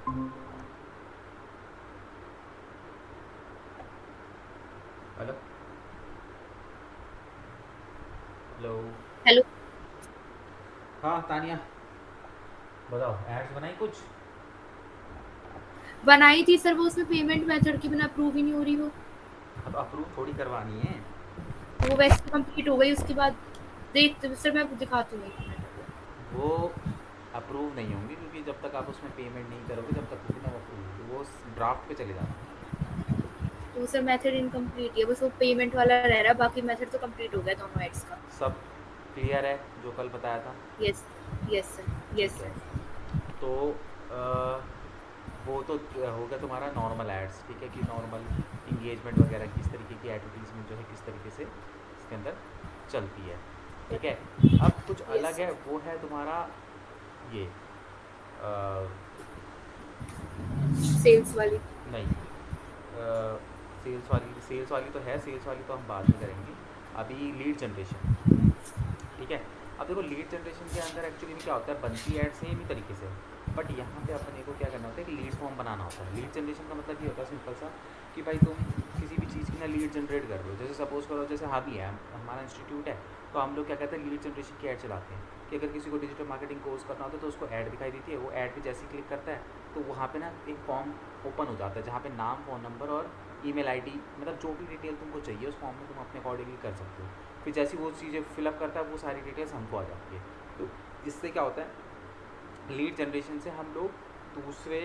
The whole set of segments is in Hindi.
हेलो। हेलो। हेलो। हाँ तानिया, बताओ, एड्स बनाई कुछ? बनाई थी सर, वो उसमें पेमेंट मेथड के बिना अप्रूव ही नहीं हो रही वो। अब अप्रूव थोड़ी करवानी है। वो वैसे कंप्लीट हो गई उसके बाद। देख सर, मैं दिखाती हूँ 1 मिनट अभी। वो अप्रूव नहीं होंगी क्योंकि जब तक आप उसमें पेमेंट नहीं करोगे तब तक थोड़ी ना वो अप्रूव होगी, वो ड्राफ्ट पे चले जाना। तो सर मेथड इनकम्प्लीट है, बस वो पेमेंट वाला रह रहा है, बाकी मेथड तो कंप्लीट हो गया दोनों एड्स का। सब क्लियर है जो कल बताया था? यस। यस सर, यस ठीक है। सर। तो वो तो हो गया तुम्हारा नॉर्मल एड्स, ठीक है, कि नॉर्मल इंगेजमेंट वगैरह किस तरीके की एडवर्टीजमेंट जो है किस तरीके से इसके अंदर चलती है। ठीक है। अब कुछ यस अलग है, सर। वो है तुम्हारा ये सेल्स वाली। नहीं, सेल्स वाली तो है, सेल्स वाली तो हम बाद में करेंगे। अभी लीड जनरेशन। ठीक है। अब देखो, लीड जनरेशन के अंदर एक्चुअली में क्या होता है, बनती ऐड सेम ही तरीके से, बट यहाँ पे अपने को क्या करना होता है कि लीड फॉर्म बनाना होता है। लीड जनरेशन का मतलब ये होता है सिंपल सा, कि भाई तुम किसी भी चीज़ की ना लीड जनरेट कर रहे हो। जैसे सपोज करो, जैसे हाबी है, हमारा इंस्टीट्यूट है, तो हम लोग क्या कहते हैं, लीड जनरेशन की ऐड चलाते हैं कि अगर किसी को डिजिटल मार्केटिंग कोर्स करना होता है तो उसको ऐड दिखाई देती है, वो ऐड पे जैसे ही क्लिक करता है तो वहाँ पे ना एक फॉर्म ओपन हो जाता है जहाँ पे नाम, फ़ोन नंबर और ईमेल आईडी, मतलब जो भी डिटेल तुमको चाहिए उस फॉर्म में तुम अपने अकॉर्डिंगली कर सकते हो। फिर जैसी वो चीज़ें फिलअप करता है वो सारी डिटेल्स हमको आ जाती है। तो इससे क्या होता है, लीड जनरेशन से हम लोग दूसरे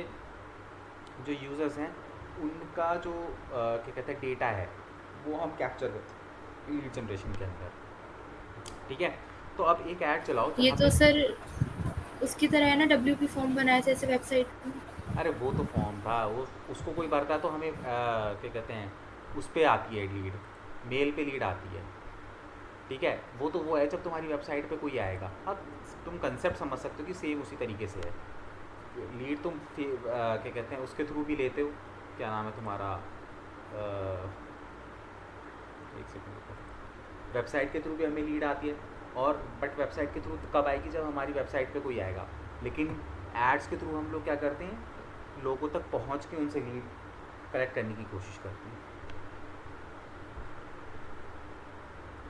जो यूज़र्स हैं उनका जो क्या कहते हैं डेटा है वो हम कैप्चर करते हैं लीड जनरेशन के अंदर। ठीक है। तो अब एक ऐड चलाओ ये जहाँ तो पे, सर उसकी तरह है ना, WP फॉर्म बनाया था जैसे वेबसाइट में। अरे वो तो फॉर्म था, वो उसको कोई भरता है तो हमें क्या कहते हैं, उस पर आती है लीड, मेल पे लीड आती है। ठीक है। वो है जब तुम्हारी वेबसाइट पे कोई आएगा। हाँ, तुम कंसेप्ट समझ सकते हो कि सेम उसी तरीके से है। लीड तुम क्या कहते हैं उसके थ्रू भी लेते हो, क्या नाम है तुम्हारा, एक सेकंड रुको, वेबसाइट के थ्रू भी हमें लीड आती है। और बट वेबसाइट के थ्रू कब आएगी, जब हमारी वेबसाइट पे कोई आएगा। लेकिन एड्स के थ्रू हम लोग क्या करते हैं, लोगों तक पहुंच के उनसे लीड कलेक्ट करने की कोशिश करते हैं।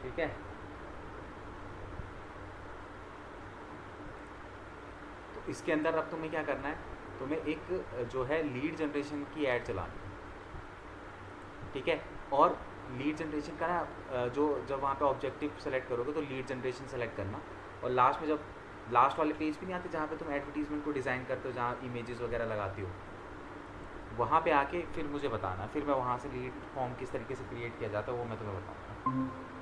ठीक है। तो इसके अंदर अब तुम्हें क्या करना है, तुम्हें एक जो है लीड जनरेशन की ऐड चलानी है। ठीक है। और लीड जनरेशन का ना जो जब वहाँ पे ऑब्जेक्टिव सेलेक्ट करोगे तो लीड जनरेशन सेलेक्ट करना। और लास्ट में जब लास्ट वाले पेज पे नहीं आते जहाँ पे तुम एडवर्टीजमेंट को डिज़ाइन करते हो, जहाँ इमेजेस वगैरह लगाती हो, वहाँ पे आके फिर मुझे बताना, फिर मैं वहाँ से लीड फॉर्म किस तरीके से क्रिएट किया जाता है वो मैं तुम्हें बताऊँगा।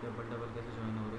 डबल डबल कैसे ज्वाइन हो रही?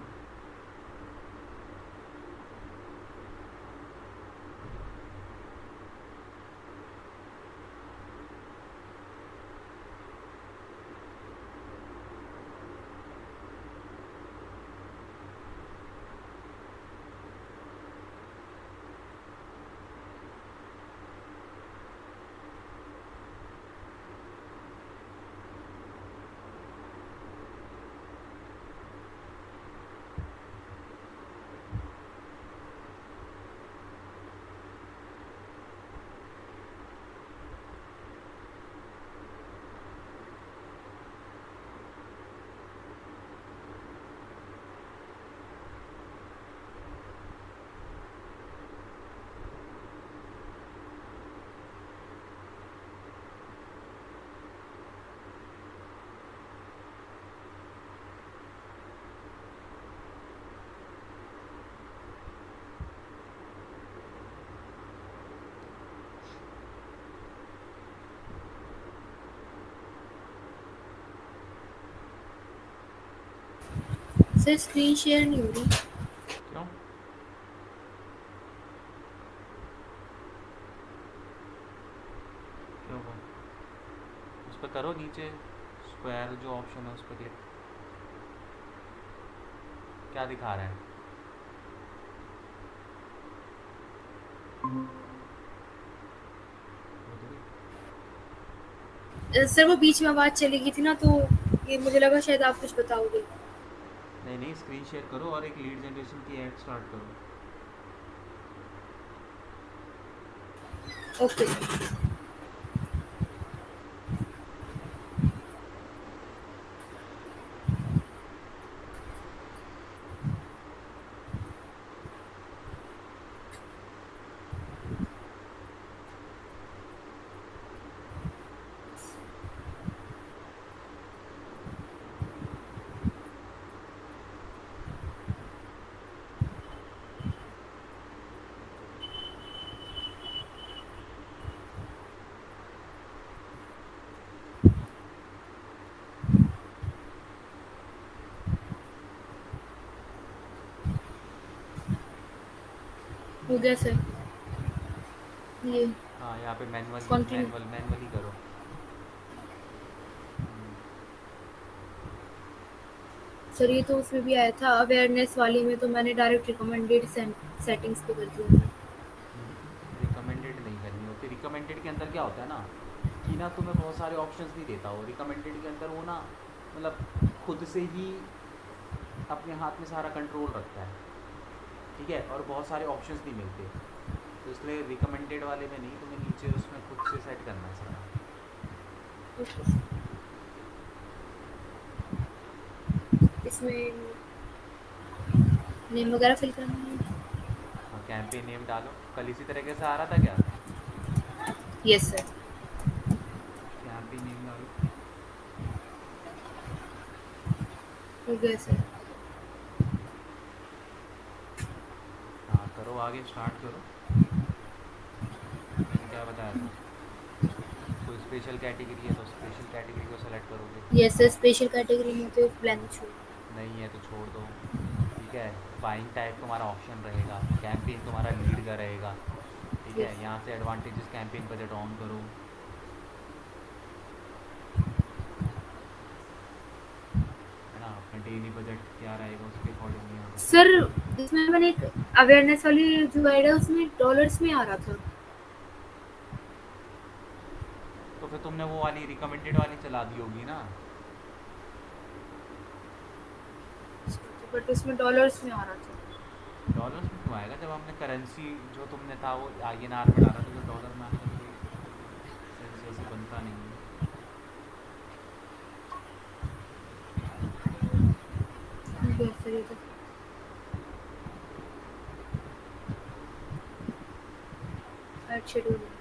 सर स्क्रीन शेयर नहीं हो रही। क्यों? क्यों वो उस पर करो, नीचे स्क्वायर जो ऑप्शन है उस पर क्लिक। क्या दिखा रहा है? वो तो सर वो बीच में आवाज चली गई थी ना, तो ये मुझे लगा शायद आप कुछ बताओगे। नहीं नहीं, स्क्रीन शेयर करो और एक लीड जनरेशन की ऐड स्टार्ट करो। ओके। हो गया सर। ये हाँ, यहाँ पे मैनुअल कंटिन्यू। मैनुअल मैनुअली करो। हम्म, सर ये तो उसमें भी आया था अवेयरनेस वाली में, तो मैंने डायरेक्ट रिकमेंडेड सेटिंग्स पे कर दिया था। रिकमेंडेड नहीं करनी होती। रिकमेंडेड के अंदर क्या होता है ना कि ना तुम्हें बहुत सारे ऑप्शंस नहीं देता वो। रिकमेंडेड के अंदर वो ना मतलब खुद से ही अपने हाथ में सारा कंट्रोल रखता है, ठीक है, और बहुत सारे ऑप्शंस नहीं मिलते। तो इसलिए रिकमेंडेड वाले में नहीं, तुम्हें नीचे उसमें खुद से सेट करना है सारा। ओके। इसमें नेम वगैरह फिल करना है। हाँ, कैंपेन नेम डालो। कल इसी तरीके से आ रहा था क्या? Yes sir. कैंपेन नेम डालो। हो गया सर। हाँ करो, आगे स्टार्ट करो। मैंने क्या बताया था? कोई स्पेशल कैटेगरी है तो स्पेशल कैटेगरी को सेलेक्ट करोगे। यस सर, स्पेशल कैटेगरी में तो ब्लैंक छू। नहीं है तो छोड़ दो, ठीक है। बाइंग टाइप तुम्हारा ऑप्शन रहेगा, कैंपेन तुम्हारा लीड का रहेगा, ठीक है। यस। यहाँ से एडवांटेजेस कैंपेन बजट ऑन करो, है ना। अपना डेली बजट क्या रहेगा उसके अकॉर्डिंगली यहाँ पे सर सेट करो। इसमें मैंने एक अवेयरनेस वाली जो ऐड है उसमें डॉलर्स में आ रहा था। तो फिर तुमने वो वाली रिकमेंडेड वाली चला दी होगी ना। बट उसमें डॉलर्स में आ रहा था। डॉलर्स में क्यों आएगा? जब हमने करेंसी जो तुमने था वो INR में डाला, तो फिर डॉलर में आने का तो कोई सेंस वैसे बनता नहीं है। यस सर, ये तो ऐड शेड्यूल है।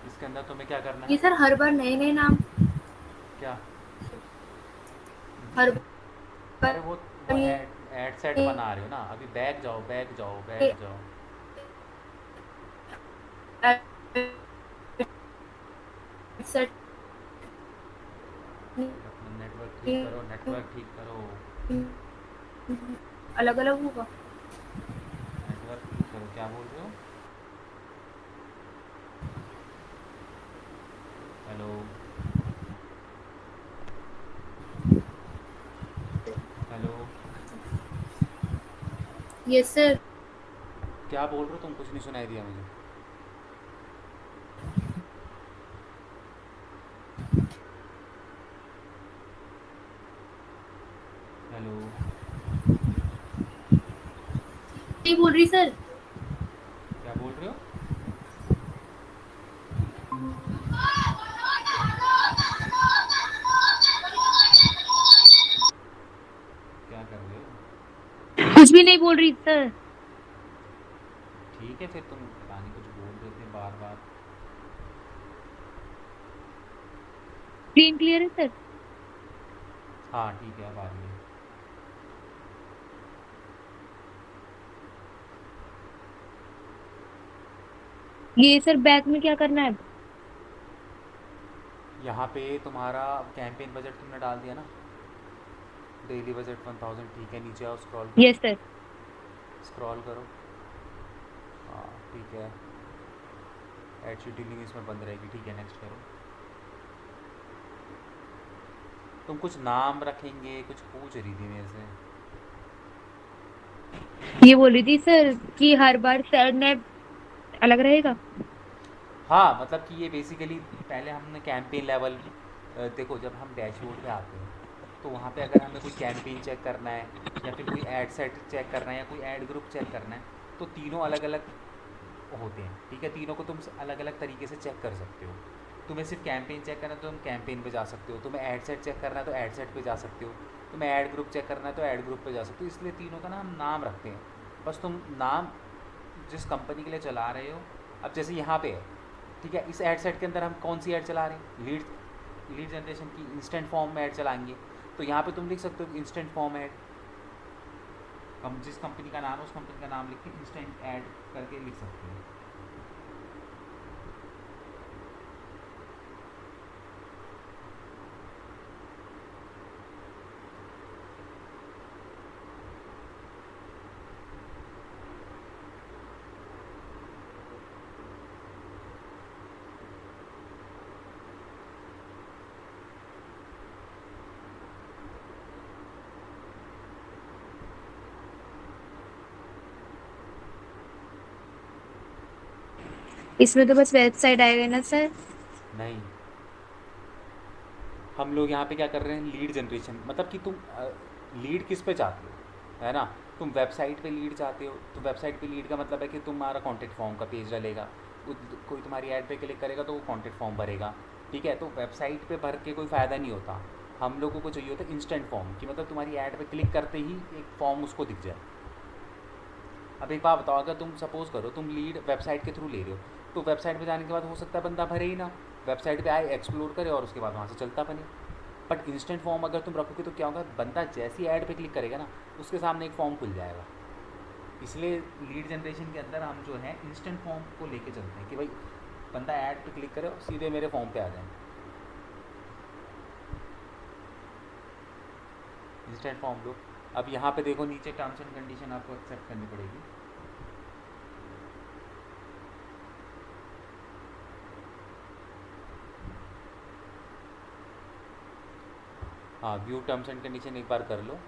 इसका के अंदर तुम्हें क्या करना ये है? सर हर बार नए नए नाम, क्या? हर अरे बार वो ये एड सेट बना रहे हो ना, अभी बैक जाओ, बैक जाओ, बैक जाओ। सेट अपना नेटवर्क ठीक करो, नेटवर्क ठीक करो। अलग अलग होगा। नेटवर्क ठीक करो, क्या बोल रहे हो? हेलो? हेलो? Yes sir. क्या बोल रहे हो तुम? कुछ नहीं सुनाई दिया मुझे। हेलो? नहीं बोल रही सर। क्या बोल रहे हो? क्या कर रहे हो? कुछ भी नहीं बोल रही सर। ठीक है फिर, तुम पता नहीं कुछ बोल रहे थे बार बार। स्क्रीन क्लियर है सर। हाँ ठीक है, अब आ रही है। ये सर बैक में क्या करना है? यहाँ पे तुम्हारा कैंपेन बजट तुमने डाल दिया ना, डेली बजट 1000। ठीक है, नीचे आओ, स्क्रॉल करो। Yes sir. स्क्रॉल करो। हाँ ठीक है। एड शेड्यूलिंग इसमें बंद रहेगी, ठीक है, नेक्स्ट करो। तुम कुछ नाम रखेंगे, कुछ पूछ रही थी मेरे से। ये बोल रही थी सर कि हर बार सर ने अलग रहेगा। हाँ मतलब कि ये बेसिकली पहले हमने कैंपेन लेवल, देखो जब हम डैशबोर्ड पे आते हैं तो वहाँ पे अगर हमें कोई कैंपेन चेक करना है या फिर कोई ऐड सेट चेक करना है या कोई ऐड ग्रुप चेक करना है, तो तीनों अलग अलग होते हैं। ठीक है, तीनों को तुम अलग अलग तरीके से चेक कर सकते हो। तुम्हें सिर्फ कैंपेन चेक करना है तो तुम कैंपेन पे जा सकते हो, तुम्हें ऐड सेट चेक करना है तो ऐड सेट पे जा सकते हो, तुम्हें ऐड ग्रुप चेक करना है तो ऐड ग्रुप पे जा सकते हो। इसलिए तीनों का ना हम नाम रखते हैं, बस तुम नाम जिस कंपनी के लिए चला रहे हो। अब जैसे यहाँ पे है, ठीक है, इस ऐड सेट के अंदर हम कौन सी ऐड चला रहे हैं? लीड जनरेशन की इंस्टेंट फॉर्म में ऐड चलाएंगे, तो यहाँ पे तुम लिख सकते हो इंस्टेंट फॉर्म ऐड। हम जिस कंपनी का नाम है उस कंपनी का नाम लिख के इंस्टेंट ऐड करके लिख सकते हैं। इसमें तो बस वेबसाइट आएगा ना सर। नहीं, हम लोग यहाँ पे क्या कर रहे हैं, लीड जनरेशन, मतलब कि तुम लीड किस पे चाहते हो, है ना? तुम वेबसाइट पे लीड चाहते हो, तो वेबसाइट पे लीड का मतलब है कि तुम्हारा कॉन्टेक्ट फॉर्म का पेज डलेगा, कोई तुम्हारी ऐड पे क्लिक करेगा तो वो कॉन्टेक्ट फॉर्म भरेगा। ठीक है, तो वेबसाइट पे भर के कोई फ़ायदा नहीं होता। हम लोगों को चाहिए होता है इंस्टेंट फॉर्म, कि मतलब तुम्हारी ऐड पे क्लिक करते ही एक फॉर्म उसको दिख जाए। अब एक बात बताओ, अगर तुम सपोज़ करो तुम लीड वेबसाइट के थ्रू ले रहे हो, तो वेबसाइट पे जाने के बाद हो सकता है बंदा भरे ही ना, वेबसाइट पे आए, एक्सप्लोर करे और उसके बाद वहाँ से चलता बने। बट इंस्टेंट फॉर्म अगर तुम रखोगे तो क्या होगा, बंदा जैसी ऐड पे क्लिक करेगा ना, उसके सामने एक फॉर्म खुल जाएगा। इसलिए लीड जनरेशन के अंदर हम जो है इंस्टेंट फॉर्म को लेके चलते हैं कि भाई बंदा ऐड पे क्लिक करे और सीधे मेरे फॉर्म पे आ जाए। इंस्टेंट फॉर्म लो। अब यहाँ पे देखो नीचे टर्म्स एंड कंडीशन आपको एक्सेप्ट करनी पड़ेगी। हाँ, व्यू टर्म्स एंड कंडीशन एक बार कर लो,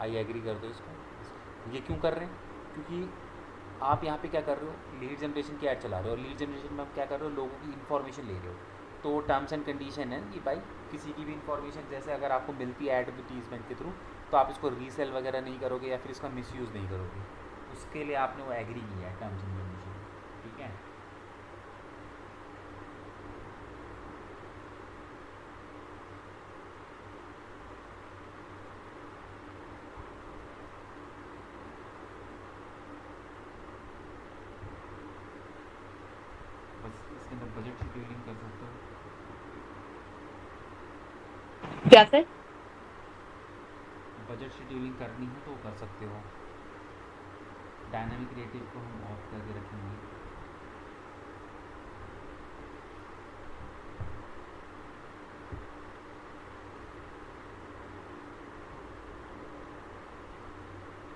आई एग्री कर दो इसको। ये क्यों कर रहे हैं? क्योंकि आप यहाँ पे क्या कर रहे हो, लीड जनरेशन की ऐड चला रहे हो, और लीड जनरेशन में आप क्या कर रहे हो, लोगों की इन्फॉर्मेशन ले रहे हो। तो टर्म्स एंड कंडीशन है कि भाई किसी की भी इन्फॉर्मेशन, जैसे अगर आपको मिलती है एडवर्टीजमेंट के थ्रू, तो आप इसको रीसेल वगैरह नहीं करोगे या फिर इसका मिसयूज़ नहीं करोगे। उसके लिए आपने वो एग्री किया है टर्म्स एंड कंडीशन। ठीक है। बस इसके अंदर बजट शेड्यूलिंग क्या सर? बजट शेड्यूलिंग करनी है तो कर सकते हो। डायनामिक क्रिएटिव को हम ऑफ करके रखेंगे।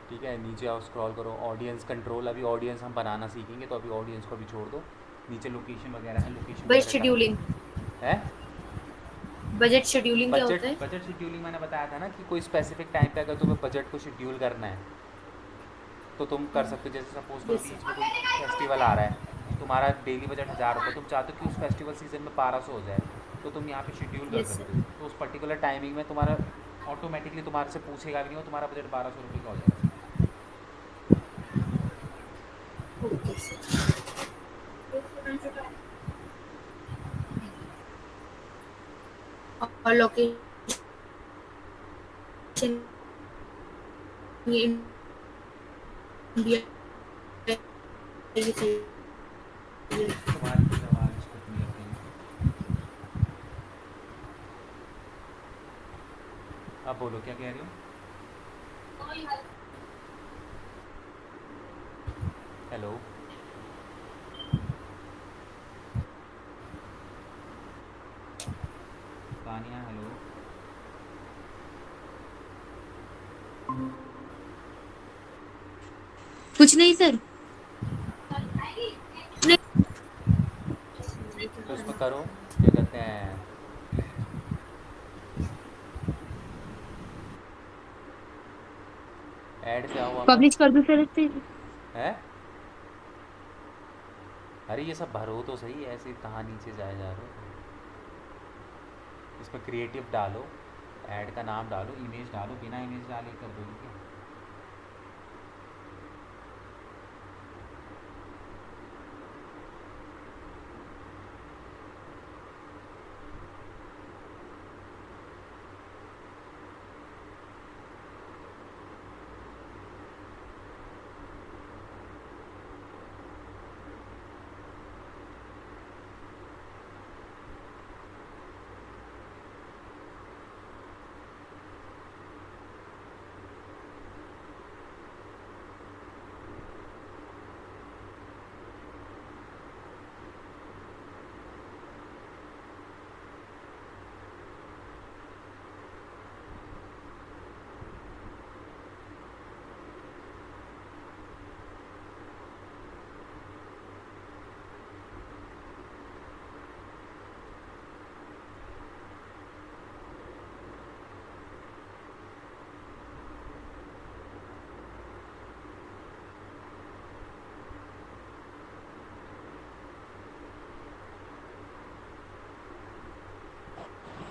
ठीक है, नीचे आओ, स्क्रॉल करो, ऑडियंस कंट्रोल। अभी ऑडियंस हम बनाना सीखेंगे, तो अभी ऑडियंस को भी छोड़ दो। नीचे लोकेशन वगैरह है, लोकेशन बजट वगैरह का हम शेड्यूलिंग, है। बजट शेड्यूलिंग क्या होता बजट है? बजट शेड्यूलिंग मैंने बताया था ना कि कोई स्पेसिफिक टाइम पे अगर तुम्हें बजट को शेड्यूल करना है तो तुम कर सकते हो। जैसे सपोज करो यस बीच में सर। कोई फेस्टिवल आ रहा है, तुम्हारा डेली बजट 1000 रुपये, तुम चाहते हो कि उस फेस्टिवल सीजन में 1200 हो जाए, तो तुम यहाँ पे शेड्यूल कर यस सकते हो। सर। तो उस पर्टिकुलर टाइमिंग में तुम्हारा ऑटोमेटिकली तुम्हारे से पूछेगा भी नहीं, और तुम्हारा बजट 1200 रुपये का हो जाएगा सीधा। Okay sir. और लोकेशन इंडिया की चाहिए। तुम्हारी फिर आवाज़ कट नहीं लग रही। अब बोलो क्या कह रही हो। हेलो। तानिया हेलो। कुछ नहीं सर। तो उसमें करो, क्या कहते हैं, ऐड पे आओ पब्लिश वापस। कर दूं सर इसे? है, अरे ये सब भरो तो सही, ऐसे कहाँ नीचे जाए जा रहे हो। इसमें क्रिएटिव डालो, ऐड का नाम डालो, इमेज डालो, बिना इमेज डाले कर दो क्या।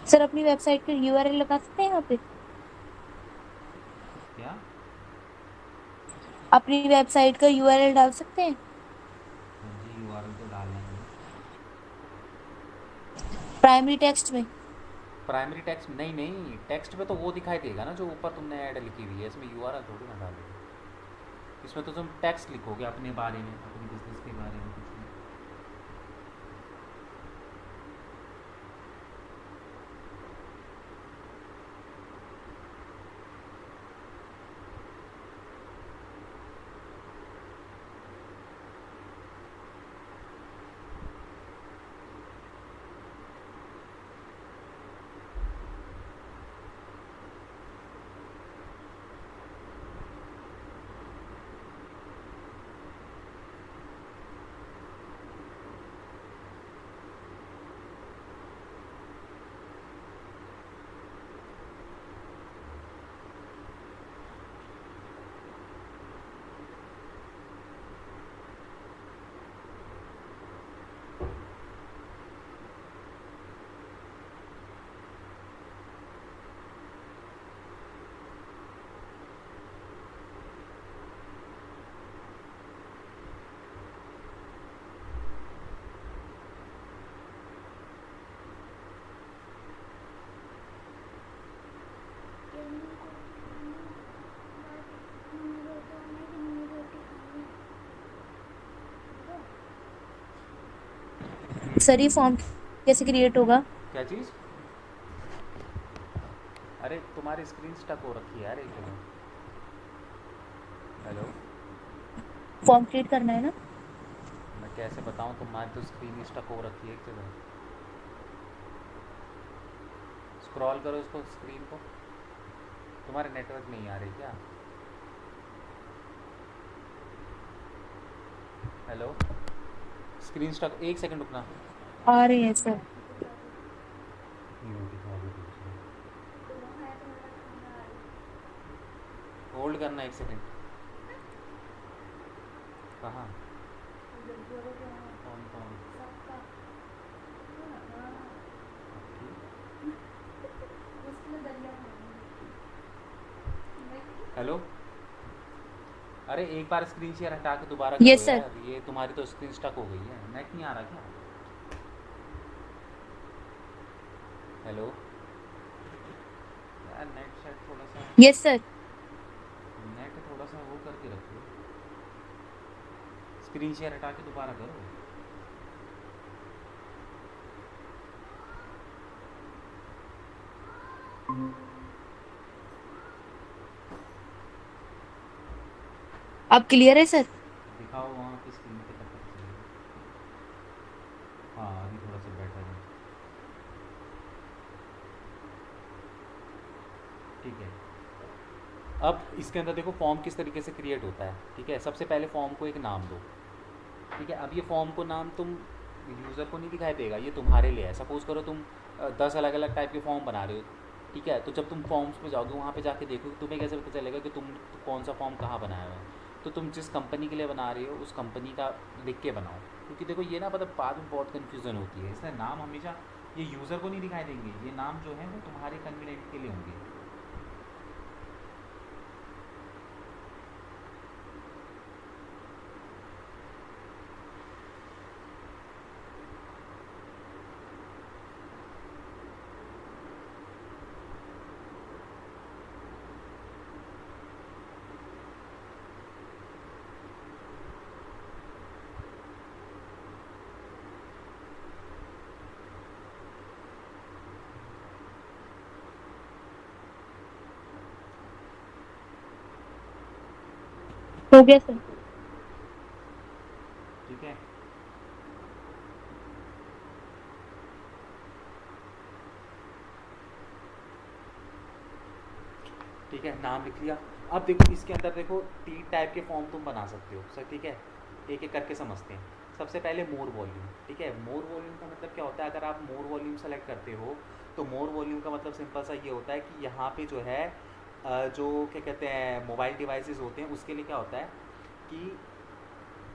सर अपनी वेबसाइट का यूआरएल लगा सकते हैं यहाँ पे? क्या। अपनी वेबसाइट का यूआरएल डाल सकते हैं? हाँ जी, यूआरएल तो डालना ही है। प्राइमरी टेक्स्ट में? प्राइमरी टेक्स्ट नहीं, नहीं टेक्स्ट पे तो वो दिखाई देगा ना जो ऊपर तुमने ऐड लिखी हुई है, इसमें यूआरएल थोड़ी ना डालोगे। इसमें तो तुम टेक्स्ट लिखोगे अपने बारे में, अपनी बिजनेस के बारे में कुछ भी। सर ये फॉर्म कैसे क्रिएट होगा? क्या चीज़। अरे तुम्हारी स्क्रीन स्टक हो रखी है यार एक जगह। हेलो। फॉर्म क्रिएट करना है ना? मैं कैसे बताऊँ, तुम्हारी तो स्क्रीन स्टक हो रखी है एक जगह। स्क्रॉल करो इसको, स्क्रीन को। तुम्हारे नेटवर्क नहीं आ रही क्या? हेलो। स्क्रीन स्टक, एक सेकंड रुकना। आ रही है सर। यूँ दिखा दो दूसरा। होल्ड करना एक सेकंड। कहाँ? कौन कौन? हेलो। अरे एक बार स्क्रीन शेयर हटा के दोबारा करो यस सर। यार, ये तुम्हारी तो स्क्रीन स्टक हो गई है। नेट नहीं आ रहा क्या? हेलो। यार नेट शायद थोड़ा सा, यस सर। नेट थोड़ा सा वो करके रखो। स्क्रीन शेयर हटा के दोबारा करो। अब क्लियर है सर? दिखाओ वहाँ की स्क्रीन पे तब तक चलेगा। हाँ अभी थोड़ा सा बेटर है। ठीक है। अब इसके अंदर देखो फॉर्म किस तरीके से क्रिएट होता है। ठीक है, सबसे पहले फॉर्म को एक नाम दो। ठीक है, अब ये फॉर्म को नाम तुम यूज़र को नहीं दिखाई देगा, ये तुम्हारे लिए है। सपोज़ करो तुम 10 अलग अलग टाइप के फॉर्म बना रहे हो। ठीक है, तो जब तुम फॉर्म्स पे जाओगे वहाँ पे जाके देखोगे, तुम्हें कैसे पता चलेगा कि तुम कौन सा फॉर्म कहाँ बनाया हुआ है। तो तुम जिस कंपनी के लिए बना रहे हो उस कंपनी का लिख के बनाओ, क्योंकि देखो ये ना मतलब बाद में बहुत कन्फ्यूज़न होती है। इसलिए नाम हमेशा ये यूज़र को नहीं दिखाई देंगे, ये नाम जो है वो तुम्हारे कन्वीनियंट के लिए होंगे। हो गया सर। ठीक है। ठीक है, नाम लिख लिया। अब देखो इसके अंदर देखो 3 टाइप के फॉर्म तुम बना सकते हो सर। ठीक है, एक एक करके समझते हैं। सबसे पहले मोर वॉल्यूम। ठीक है, मोर वॉल्यूम का मतलब क्या होता है? अगर आप मोर वॉल्यूम सेलेक्ट करते हो तो मोर वॉल्यूम का मतलब सिंपल सा ये होता है कि यहाँ पे जो है जो क्या कहते हैं मोबाइल डिवाइसेस होते हैं उसके लिए क्या होता है कि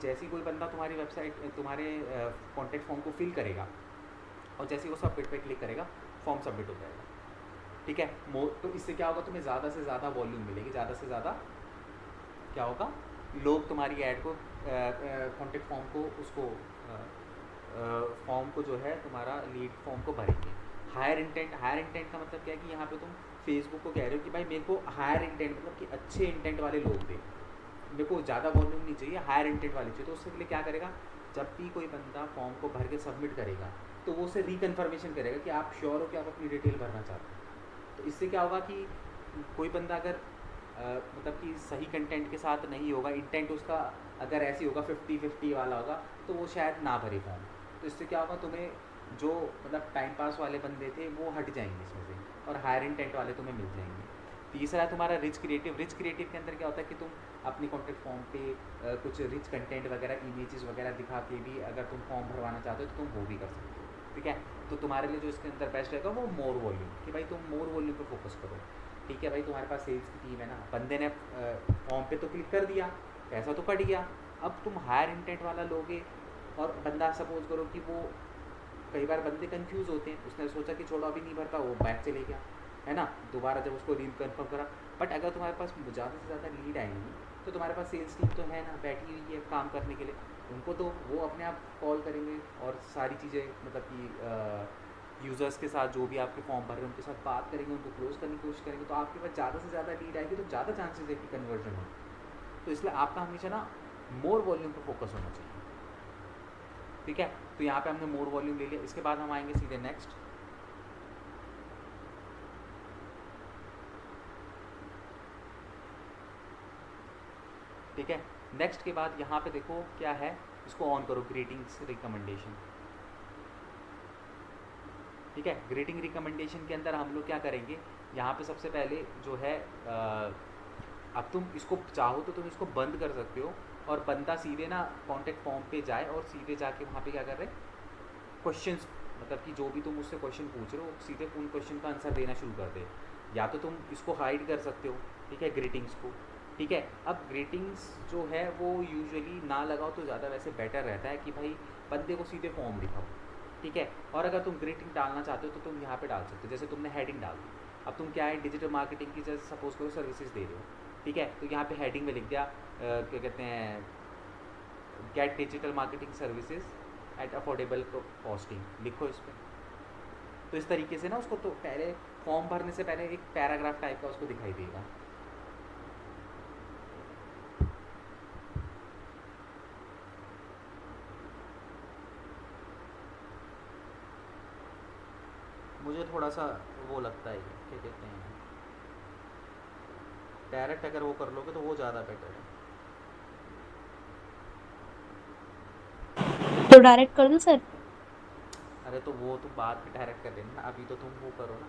जैसे ही कोई बंदा तुम्हारी वेबसाइट तुम्हारे कॉन्टैक्ट फॉर्म को फिल करेगा और जैसे ही वो सबमिट पे क्लिक करेगा, फॉर्म सबमिट हो जाएगा। ठीक है, तो इससे क्या होगा, तुम्हें ज़्यादा से ज़्यादा वॉल्यूम मिलेगी। ज़्यादा से ज़्यादा क्या होगा, लोग तुम्हारी ऐड को कॉन्टेक्ट फॉर्म को उसको फॉर्म को जो है तुम्हारा लीड फॉर्म को भरेंगे। हायर इंटेंट, हायर इंटेंट का मतलब क्या है कि यहाँ पे तुम फेसबुक को कह रहे हो कि भाई मेरे को हायर इंटेंट मतलब कि अच्छे इंटेंट वाले लोग दे, मेरे को ज़्यादा वॉल्यूम नहीं चाहिए, हायर इंटेंट वाली चाहिए। तो उसके लिए क्या करेगा, जब भी कोई बंदा फॉर्म को भर के सबमिट करेगा तो वो उसे रिकन्फर्मेशन करेगा कि आप श्योर हो कि आप अपनी डिटेल भरना चाहते हो। तो इससे क्या होगा कि कोई बंदा अगर मतलब कि सही कंटेंट के साथ नहीं होगा, इंटेंट उसका अगर ऐसी होगा 50-50 वाला होगा, तो वो शायद ना भरे फॉर्म। तो इससे क्या होगा, तुम्हें जो मतलब टाइम पास वाले बंदे थे वो हट जाएंगे इसमें से, और हायर इंटेंट वाले तुम्हें मिल जाएंगे। तीसरा है तुम्हारा रिच क्रिएटिव। रिच क्रिएटिव के अंदर क्या होता है कि तुम अपनी कॉन्टेक्ट फॉर्म पे कुछ रिच कंटेंट वगैरह, इमेजेस वगैरह दिखा के भी अगर तुम फॉर्म भरवाना चाहते हो तो तुम वो भी कर सकते हो। ठीक है, तो तुम्हारे लिए जो इसके अंदर बेस्ट रहेगा वो मोर वॉल्यूम, कि भाई तुम मोर वॉल्यूम पे फोकस करो। ठीक है भाई, तुम्हारे पास सेल्स की टीम है ना, बंदे ने फॉर्म पे तो क्लिक कर दिया, पैसा तो कट गया। अब तुम हायर इंटेंट वाला लोगे और बंदा सपोज करो कि वो, कई बार बंदे कंफ्यूज होते हैं, उसने सोचा कि छोड़ो अभी नहीं भरता, वो बैक चले गया है ना, दोबारा जब उसको री कन्फर्म करा। बट अगर तुम्हारे पास ज़्यादा से ज़्यादा लीड आएंगी तो तुम्हारे पास सेल्स टीम तो है ना, बैठी हुई है काम करने के लिए, उनको तो वो अपने आप कॉल करेंगे और सारी चीज़ें मतलब कि यूज़र्स के साथ जो भी आपके फॉर्म भर रहे हैं उनके साथ बात करेंगे, उनको क्लोज करने की कोशिश करेंगे। तो आपके पास ज़्यादा से ज़्यादा लीड आएगी तो ज़्यादा चांसेस है कि कन्वर्जन हो। तो इसलिए आपका हमेशा ना मोर वॉल्यूम पर फोकस होना चाहिए। ठीक है, तो यहाँ पे हमने मोर वॉल्यूम ले लिया। इसके बाद हम आएंगे सीधे नेक्स्ट। ठीक है। नेक्स्ट के बाद यहाँ पे देखो क्या है, इसको ऑन करो, ग्रीटिंग्स रिकमेंडेशन। ठीक है, ग्रीटिंग रिकमेंडेशन के अंदर हम लोग क्या करेंगे, यहाँ पे सबसे पहले जो है अब तुम इसको चाहो तो तुम इसको बंद कर सकते हो और बंदा सीधे ना कॉन्टेक्ट फॉर्म पे जाए और सीधे जाके वहाँ पे क्या कर रहे हैं, क्वेश्चंस, मतलब कि जो भी तुम उससे क्वेश्चन पूछ रहे हो सीधे उन क्वेश्चन का आंसर देना शुरू कर दे। या तो तुम इसको हाइड कर सकते हो, ठीक है, ग्रीटिंग्स को। ठीक है, अब ग्रीटिंग्स जो है वो यूजुअली ना लगाओ तो ज़्यादा वैसे बेटर रहता है कि भाई बंदे को सीधे फॉर्म दिखाओ। ठीक है, और अगर तुम ग्रीटिंग डालना चाहते हो तो तुम यहाँ पे डाल सकते हो, जैसे तुमने हेडिंग डाल दी। अब तुम क्या है, डिजिटल मार्केटिंग की जैसे सपोज करो सर्विसेज दे रहे हो, ठीक है, तो यहाँ पे हेडिंग में लिख दिया क्या कहते हैं, gate digital marketing services at affordable costing, लिखो इस पर। तो इस तरीके से ना उसको तो पहले फॉर्म भरने से पहले एक पैराग्राफ टाइप का उसको दिखाई देगा। मुझे थोड़ा सा वो लगता है, क्या कहते हैं, डायरेक्ट अगर वो कर लोगे तो वो ज़्यादा बेटर है। तो डायरेक्ट कर दूं सर? अरे तो वो तुम बाद में डायरेक्ट कर लेना, अभी तो तुम वो करो ना,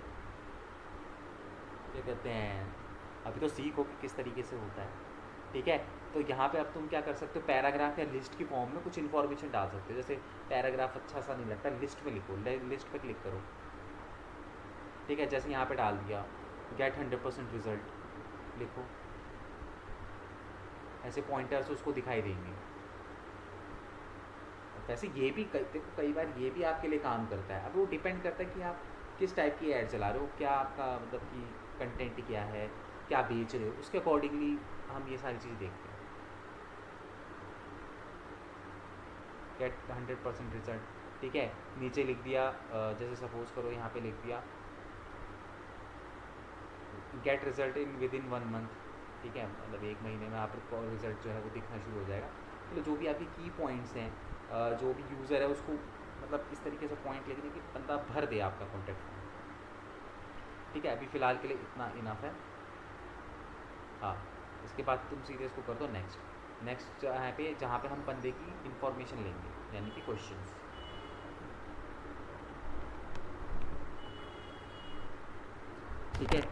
क्या कहते हैं, अभी तो सीखो कि किस तरीके से होता है। ठीक है, तो यहाँ पे अब तुम क्या कर सकते हो, पैराग्राफ या लिस्ट की फॉर्म में कुछ इन्फॉर्मेशन डाल सकते हो। जैसे पैराग्राफ अच्छा सा नहीं लगता, लिस्ट में लिखो, लिस्ट पे क्लिक करो। ठीक है, जैसे यहाँ पे डाल दिया गेट 100% रिजल्ट, लिखो। ऐसे पॉइंटर्स उसको दिखाई देंगे। वैसे ये भी देखो कई बार ये भी आपके लिए काम करता है। अब वो डिपेंड करता है कि आप किस टाइप की ऐड चला रहे हो, क्या आपका मतलब कि कंटेंट क्या है, क्या बेच रहे हो, उसके अकॉर्डिंगली हम ये सारी चीज़ देखते हैं। गेट 100% रिजल्ट, ठीक है, नीचे लिख दिया जैसे सपोज करो यहाँ पे लिख दिया get result in with in 1 month. ठीक है, मतलब 1 महीने में आपको रिजल्ट जो है वो दिखना शुरू हो जाएगा। तो जो भी आपकी की पॉइंट्स हैं, जो भी यूज़र है उसको मतलब इस तरीके से पॉइंट लिखने की बंदा भर दे आपका कॉन्टैक्ट। ठीक है, अभी फ़िलहाल के लिए इतना इनफ है। हाँ, इसके बाद तुम सीधे इसको कर दो नेक्स्ट। नेक्स्ट यहाँ पे जहाँ पे हम बंदे की इंफॉर्मेशन लेंगे, यानी कि क्वेश्चंस। ठीक है,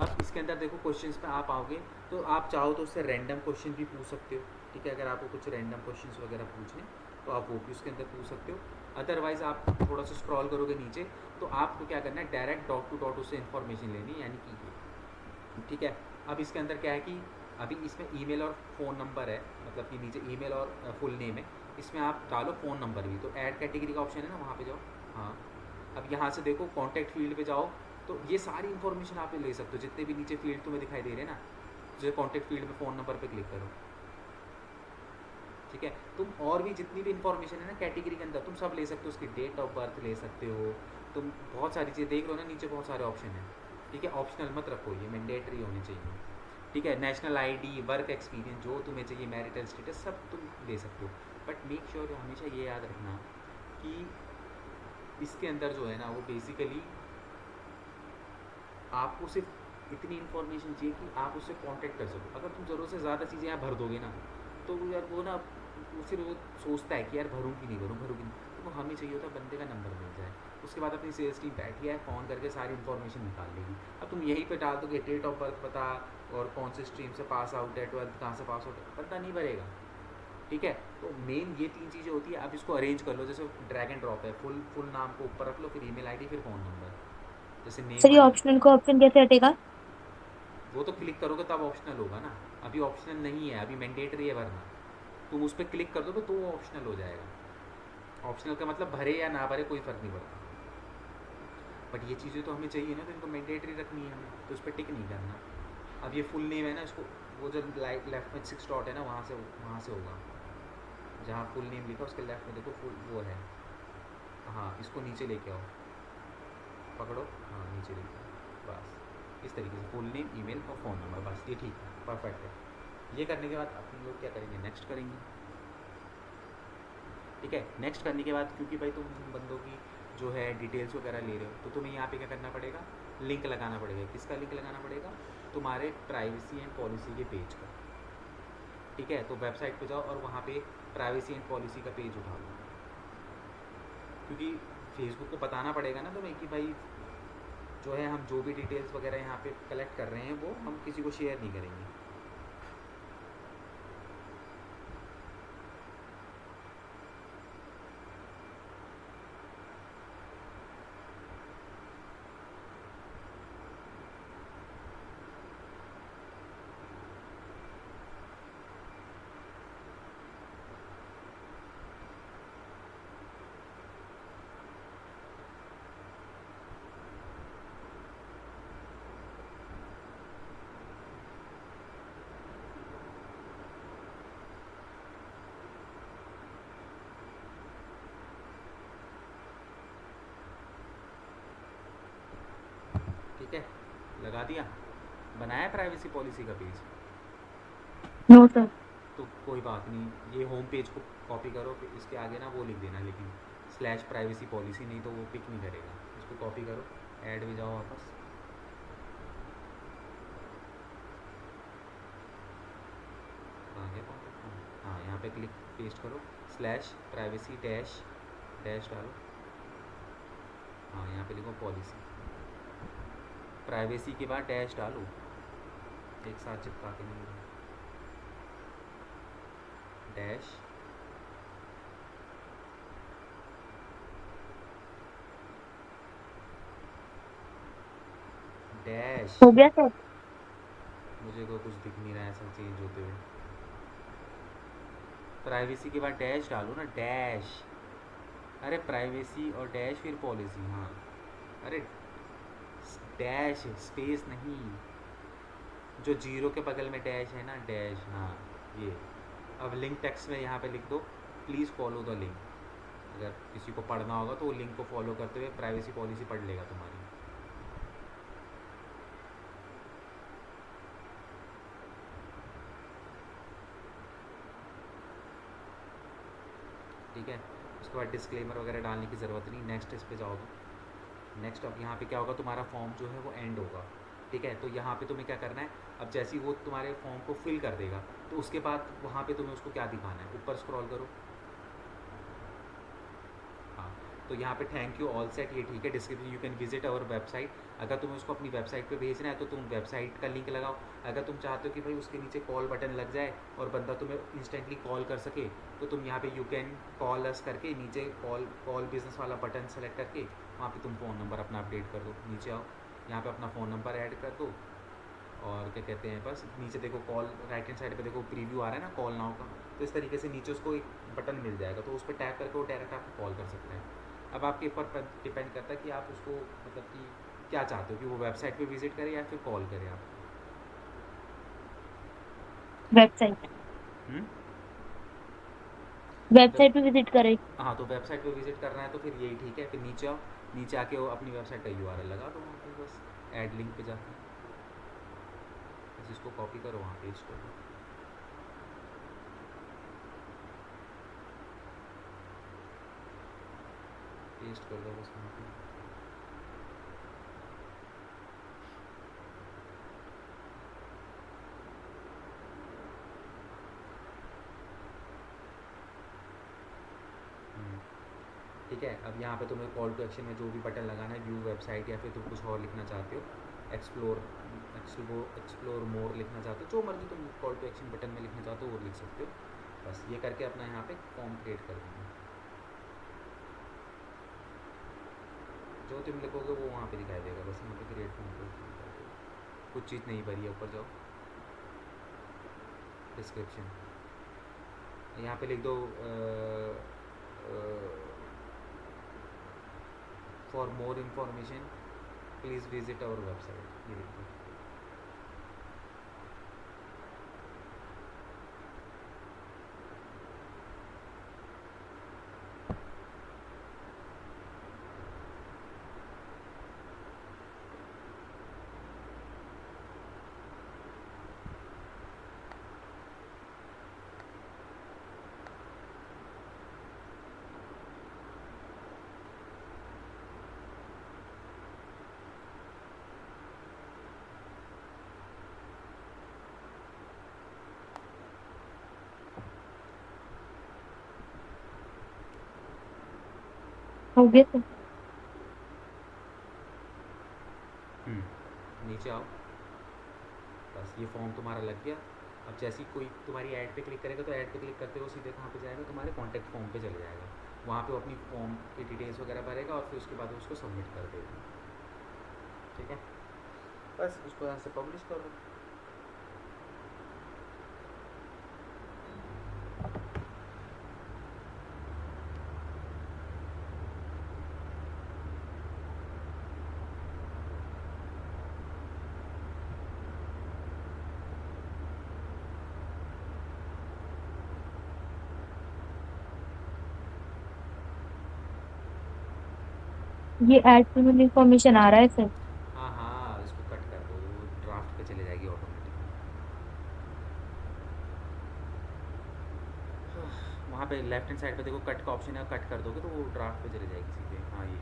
अब इसके अंदर देखो क्वेश्चंस पे आप आओगे तो आप चाहो तो उससे रैंडम क्वेश्चन भी पूछ सकते हो। ठीक है, अगर आपको कुछ रैंडम क्वेश्चंस वगैरह पूछने तो आप वो भी उसके अंदर पूछ सकते हो। अदरवाइज़ आप थोड़ा सा स्क्रॉल करोगे नीचे तो आपको क्या करना है, डायरेक्ट डॉट टू डॉट उससे इन्फॉर्मेशन लेनी है, यानी कि ये। ठीक है, अब इसके अंदर क्या है कि अभी इसमें ईमेल और फ़ोन नंबर है, मतलब कि नीचे ईमेल और फुल नेम है, इसमें आप डालो फ़ोन नंबर भी। तो ऐड कैटेगरी का ऑप्शन है ना, वहाँ पे जाओ। हाँ, अब यहाँ से देखो कॉन्टैक्ट फील्ड पे जाओ, तो ये सारी इन्फॉर्मेशन आप ले सकते हो, जितने भी नीचे फील्ड तुम्हें दिखाई दे रहे हैं ना। जो कॉन्टैक्ट फील्ड में फ़ोन नंबर पे क्लिक करो। ठीक है, तुम और भी जितनी भी इन्फॉर्मेशन है ना कैटेगरी के अंदर तुम सब ले सकते हो, उसकी डेट ऑफ बर्थ ले सकते हो तुम, बहुत सारी चीज़ें देख लो ना नीचे, बहुत सारे ऑप्शन हैं। ठीक है, ऑप्शनल मत रखो, ये मैंडेटरी होने चाहिए। ठीक है, नेशनल आईडी, वर्क एक्सपीरियंस, जो तुम्हें चाहिए, मैरिटल स्टेटस, सब तुम दे सकते हो। बट मेक श्योर हमेशा ये याद रखना कि इसके अंदर जो है ना वो बेसिकली आपको सिर्फ इतनी इन्फॉर्मेशन चाहिए कि आप उससे कांटेक्ट कर सको। अगर तुम ज़रूरत से ज़्यादा चीज़ें यहाँ भर दोगे ना तो यार वो ना फिर वो सोचता है कि यार भरूँ कि नहीं भरूँ, भरूँ कि नहीं। तो हमें चाहिए होता बंदे का नंबर मिल जाए, उसके बाद अपनी सेल्स टीम बैठी है फ़ोन करके सारी इन्फॉर्मेशन निकाल लेगी। अब तुम यहीं पे डाल दोगे डेट ऑफ बर्थ पता और कौन से स्ट्रीम से पास आउट है, 12th कहाँ से पास आउट है, पता नहीं भरेगा। ठीक है, तो मेन ये 3 चीज़ें होती है। आप इसको अरेंज कर लो, जैसे ड्रैग एंड ड्रॉप है, फुल नाम को ऊपर रख लो, फिर ईमेल आईडी, फिर फ़ोन नंबर। जैसे नेम सर ये वाली, ऑप्शनल को ऑप्शन कैसे हटेगा? वो तो क्लिक करोगे तब ऑप्शनल होगा ना, अभी ऑप्शनल नहीं है, अभी मैंडेटरी है भरना। तुम उस पर क्लिक कर दोगे तो वो ऑप्शनल हो जाएगा। ऑप्शनल का मतलब भरे या ना भरे कोई फ़र्क नहीं पड़ता, बट ये चीज़ें तो हमें चाहिए ना, तो इनको मैंडेटरी रखनी है हमें, तो उस पर टिक नहीं करना। अब ये फुल नेम है ना, इसको वो जो लेफ्ट में 6 डॉट है ना, वहाँ से होगा, जहाँ फुल नेम लिखा उसके लेफ्ट में देखो फुल वो है। हाँ, इसको नीचे लेके आओ, पकड़ो, हाँ नीचे लेके आओ, बस इस तरीके से फुल नेम, ईमेल और फ़ोन नंबर, बस ये ठीक है, परफेक्ट है। ये करने के बाद अपन लोग क्या करेंगे, नेक्स्ट करेंगे। ठीक है, नेक्स्ट करने के बाद क्योंकि भाई तुम बंदों की जो है डिटेल्स वगैरह ले रहे हो, तो तुम्हें यहाँ पे क्या करना पड़ेगा, लिंक लगाना पड़ेगा। किसका लिंक लगाना पड़ेगा, तुम्हारे प्राइवेसी एंड पॉलिसी के पेज का। ठीक है, तो वेबसाइट पे जाओ और वहाँ पे प्राइवेसी एंड पॉलिसी का पेज उठा लो, क्योंकि फेसबुक को बताना पड़ेगा ना तुम्हें कि भाई जो है हम जो भी डिटेल्स वगैरह यहाँ पे कलेक्ट कर रहे हैं वो हम किसी को शेयर नहीं करेंगे। ठीक है, लगा दिया, बनाया प्राइवेसी पॉलिसी का पेज। No sir. तो कोई बात नहीं, ये होम पेज को कॉपी करो, फिर इसके आगे ना वो लिख देना, लेकिन स्लैश प्राइवेसी पॉलिसी, नहीं तो वो पिक नहीं करेगा। इसको कॉपी करो, ऐड में जाओ वापस, आ गया कॉन्टैक्ट। हाँ, यहाँ पे क्लिक पेस्ट करो, स्लैश प्राइवेसी डैश डैश डालो। हाँ, यहाँ पे लिखो पॉलिसी, प्राइवेसी के बाद डैश डालो, एक साथ चिपका के नहीं लिखो, डैश डैश। हो गया सर। मुझे को कुछ दिख नहीं रहा है ऐसा चेंज होते हुए। प्राइवेसी के बाद डैश डालो ना, डैश। अरे प्राइवेसी और डैश फिर पॉलिसी। हाँ, अरे डैश, स्पेस नहीं, जो जीरो के बगल में डैश है ना, डैश। हाँ, ये। अब लिंक टेक्स्ट में यहाँ पे लिख दो, प्लीज़ फॉलो द लिंक। अगर किसी को पढ़ना होगा तो वो लिंक को फॉलो करते हुए प्राइवेसी पॉलिसी पढ़ लेगा तुम्हारी। ठीक है, उसके बाद डिस्क्लेमर वगैरह डालने की ज़रूरत नहीं। नेक्स्ट इस पे जाओ तो नेक्स्ट, अब यहाँ पे क्या होगा, तुम्हारा फॉर्म जो है वो एंड होगा। ठीक है, तो यहाँ पे तुम्हें क्या करना है, अब जैसे ही वो तुम्हारे फॉर्म को फिल कर देगा तो उसके बाद वहाँ पे तुम्हें उसको क्या दिखाना है, ऊपर स्क्रॉल करो। हाँ, तो यहाँ पे थैंक यू ऑल सेट, ये ठीक है। Description, you can visit our website. अगर तुम्हें उसको अपनी वेबसाइट पे भेजना है तो तुम वेबसाइट का लिंक लगाओ। अगर तुम चाहते हो कि भाई उसके नीचे कॉल बटन लग जाए और बंदा तुम्हें इंस्टेंटली कॉल कर सके, तो तुम यहाँ पे यू कैन कॉल अस करके नीचे कॉल बिजनेस वाला बटन सेलेक्ट करके वहाँ पे तुम फ़ोन नंबर अपना अपडेट कर दो। नीचे आओ, यहाँ पे अपना फ़ोन नंबर ऐड कर दो, और क्या कहते हैं, बस नीचे देखो कॉल, राइट हैंड साइड पे देखो प्रीव्यू आ रहा है ना कॉल नाउ का, तो इस तरीके से नीचे उसको एक बटन मिल जाएगा, तो उस पर टैप करके वो डायरेक्ट आपको कॉल कर सकते हैं। अब आपके ऊपर डिपेंड करता है कि आप उसको मतलब कि क्या चाहते हो, कि वो वेबसाइट पे विजिट करे या फिर कॉल करे आपको। वेबसाइट। हम्म? वेबसाइट पे विजिट करें। हाँ, तो वेबसाइट पे विजिट करना है तो फिर यही ठीक है। फिर नीचे आओ, नीचे आके वो अपनी वेबसाइट का यूआरएल लगा दो वहाँ पे, बस ऐड लिंक पे जाके बस इसको कॉपी करो, वहाँ पेस्ट कर दो, पेस्ट कर दो बस वहाँ पे। हम्म, ठीक है। अब यहाँ पे तुम्हें कॉल टू एक्शन में जो भी बटन लगाना है, व्यू वेबसाइट, या फिर तुम कुछ और लिखना चाहते हो, एक्सप्लोर मोर लिखना चाहते हो, जो मर्जी तुम कॉल टू एक्शन बटन में लिखना चाहते हो वो लिख सकते हो। बस ये करके अपना यहाँ पे फॉर्म क्रिएट कर देंगे। जो तुम लिखोगे वो वहाँ पे दिखाई देगा, बस यहाँ पे क्रिएट फॉर्म पे कुछ चीज़ नहीं भरी है। ऊपर जाओ, डिस्क्रिप्शन, यहाँ पे लिख दो for more information please visit our website, ये लिख दो। हो गया सर। नीचे आओ। बस ये फॉर्म तुम्हारा लग गया। अब जैसे ही कोई तुम्हारी ऐड पे क्लिक करेगा तो ऐड पे क्लिक करते हुए सीधे कहाँ पे जाएगा, तुम्हारे कॉन्टैक्ट फॉर्म पे चले जाएगा। वहाँ पे वो अपनी फॉर्म की डिटेल्स वगैरह भरेगा और फिर उसके बाद उसको सबमिट कर देगा। ठीक है, बस उसको यहाँ से पब्लिश करो। ये ऐड पेमेंट इन्फॉर्मेशन आ रहा है सर। हाँ हाँ, इसको कट कर दो, वो ड्राफ्ट पे चले जाएगी ऑटोमेटिक। वहाँ पे लेफ्ट हैंड साइड पे देखो कट का ऑप्शन है, कट कर दोगे तो वो ड्राफ्ट पे चले जाएगी सीधे। हाँ ये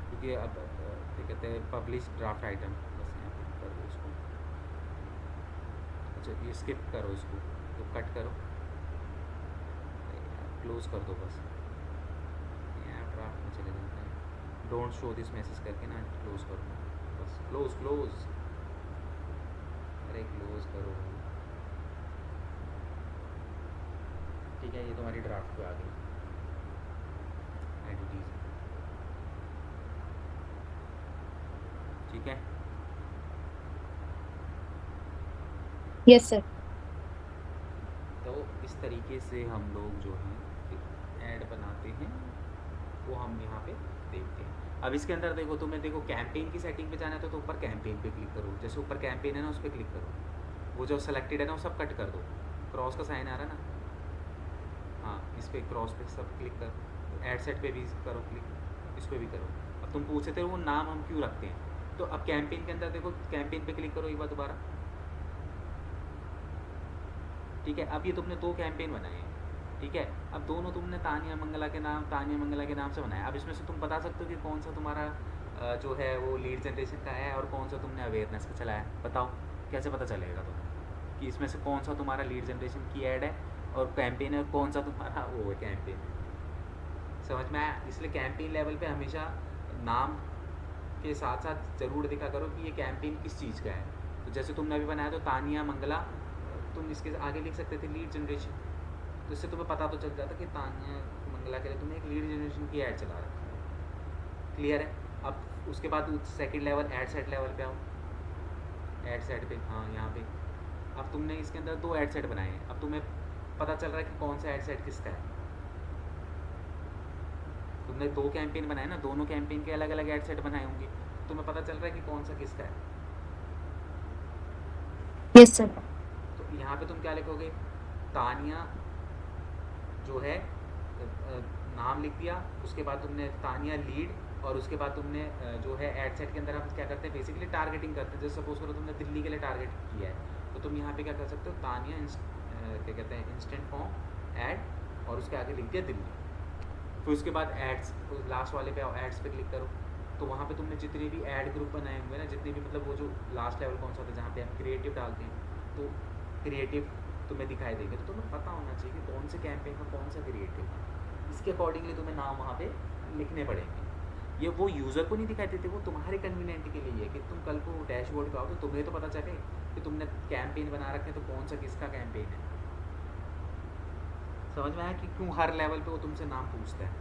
क्योंकि अब क्या कहते हैं, पब्लिश ड्राफ्ट आइटम, बस यहाँ पे कर दो इसको। अच्छा ये स्किप करो इसको, तो कट करो, क्लोज कर दो बस। यहाँ ड्राफ्ट में चले जाता है, डोंट शो दिस मैसेज करके ना क्लोज करो बस। क्लोज क्लोज, अरे क्लोज करो। ठीक है, ये तुम्हारी ड्राफ्ट पे आ गई एंटिटीज। ठीक है, यस सर। तो इस तरीके से हम लोग जो हैं ऐड बनाते हैं, वो हम यहाँ पे देखते हैं। अब इसके अंदर देखो, तुम्हें देखो कैंपेन की सेटिंग पे जाना है तो ऊपर कैंपेन पे क्लिक करो। जैसे ऊपर कैंपेन है ना, उस पर क्लिक करो। वो जो सेलेक्टेड है ना वो सब कट कर दो। क्रॉस का साइन आ रहा है ना, हाँ इस पर क्रॉस पे सब क्लिक करो। ऐड सेट पे भी करो क्लिक, इस पर भी करो। अब तुम पूछते थे वो नाम हम क्यों रखते हैं, तो अब कैंपेन के अंदर देखो, कैंपेन पे क्लिक करो एक बार दोबारा। ठीक है, अब ये तुमने 2 कैंपेन बनाए हैं। ठीक है, अब दोनों तुमने तानिया मंगला के नाम से बनाया। अब इसमें से तुम बता सकते हो कि कौन सा तुम्हारा जो है वो लीड जनरेशन का है और कौन सा तुमने अवेयरनेस का चलाया है। बताओ कैसे पता चलेगा तुम्हें कि इसमें से कौन सा तुम्हारा लीड जनरेशन की ऐड है और कैंपेन है, और कौन सा तुम्हारा वो है कैंपेन है। समझ में आया? इसलिए कैंपेन लेवल पे हमेशा नाम के साथ साथ ज़रूर देखा करो कि ये कैंपेन किस चीज़ का है। तो जैसे तुमने अभी बनाया तो तानिया मंगला, तुम इसके आगे लिख सकते थे लीड जनरेशन, तो इससे तुम्हें पता तो चल जाता कि तानिया मंगला के लिए तुमने एक लीड जनरेशन की ऐड चला रखी है। क्लियर है? अब उसके बाद second level add set level पे आओ। ऐड सेट पे, हाँ यहाँ पे अब तुमने इसके अंदर 2 ऐड सेट बनाए हैं। अब तुम्हें पता चल रहा है कि कौन सा ऐड सेट किसका है। तुमने 2 कैंपेन बनाए ना, दोनों कैंपेन के अलग अलग ऐड सेट बनाए होंगे, तुम्हें पता चल रहा है कि कौन सा किसका है। Yes sir. तो यहाँ पे तुम क्या लिखोगे, तानिया जो है नाम लिख दिया, उसके बाद तुमने तानिया लीड, और उसके बाद तुमने जो है ऐड सेट के अंदर हम क्या करते हैं बेसिकली टारगेटिंग करते हैं। जैसे सपोज करो तुमने दिल्ली के लिए टारगेट किया है, तो तुम यहाँ पे क्या कर सकते हो, तानिया क्या कहते हैं इंस्टेंट फॉर्म ऐड, और उसके आगे लिख दिया दिल्ली। फिर उसके बाद एड्स, लास्ट वाले पे आओ, एड्स पे क्लिक करो। तो वहाँ पे तुमने जितने भी ऐड ग्रुप बनाए होंगे ना, जितने भी मतलब वो जो लास्ट लेवल कौन सा होता है जहाँ पे हम क्रिएटिव डालते हैं, तो क्रिएटिव तुम्हें दिखाई देंगे। तो तुम्हें पता होना चाहिए कि कौन से कैंपेन का कौन सा क्रिएटिव है, इसके अकॉर्डिंगली तुम्हें नाम वहाँ पे लिखने पड़ेंगे। ये वो यूज़र को नहीं दिखाई देते, वो तुम्हारे कन्वीनियंट के लिए है कि तुम कल को डैशबोर्ड पे आओ तो तुम्हें तो पता चले कि तुमने कैंपेन बना रखे तो कौन सा किसका कैंपेन है। समझ में आया कि क्यों हर लेवल पे वो तुमसे नाम पूछता है?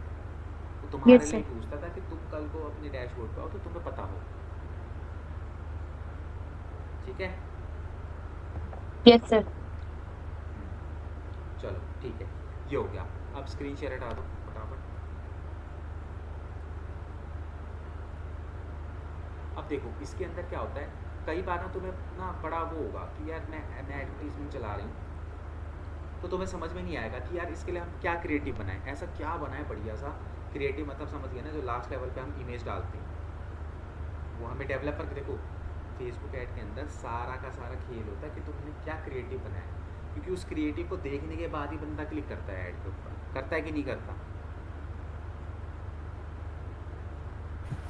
तो तुम्हारे यस लिए सर। पूछता था कि तुम कल को अपने डैशबोर्ड पे आओ तो तुम्हें पता हो। ठीक है, यस सर। चलो ठीक है, ये हो गया। अब स्क्रीन शेयर हटा दो फटाफट। अब देखो इसके अंदर क्या होता है, कई बार ना तुम्हें ना बड़ा वो होगा कि यार मैं एडवर्टीजमेंट चला रही हूँ, तो तुम्हें समझ में नहीं आएगा कि यार इसके लिए हम क्या क्रिएटिव बनाएं, ऐसा क्या बनाए बढ़िया सा क्रिएटिव। मतलब समझ गए ना, जो लास्ट लेवल पे हम इमेज डालते हैं वो हमें डेवलपर, देखो फेसबुक ऐड के अंदर सारा का सारा खेल होता है कि तुमने क्या क्रिएटिव बनाया, क्योंकि उस क्रिएटिव को देखने के बाद ही बंदा क्लिक करता है ऐड के ऊपर। करता है कि नहीं करता?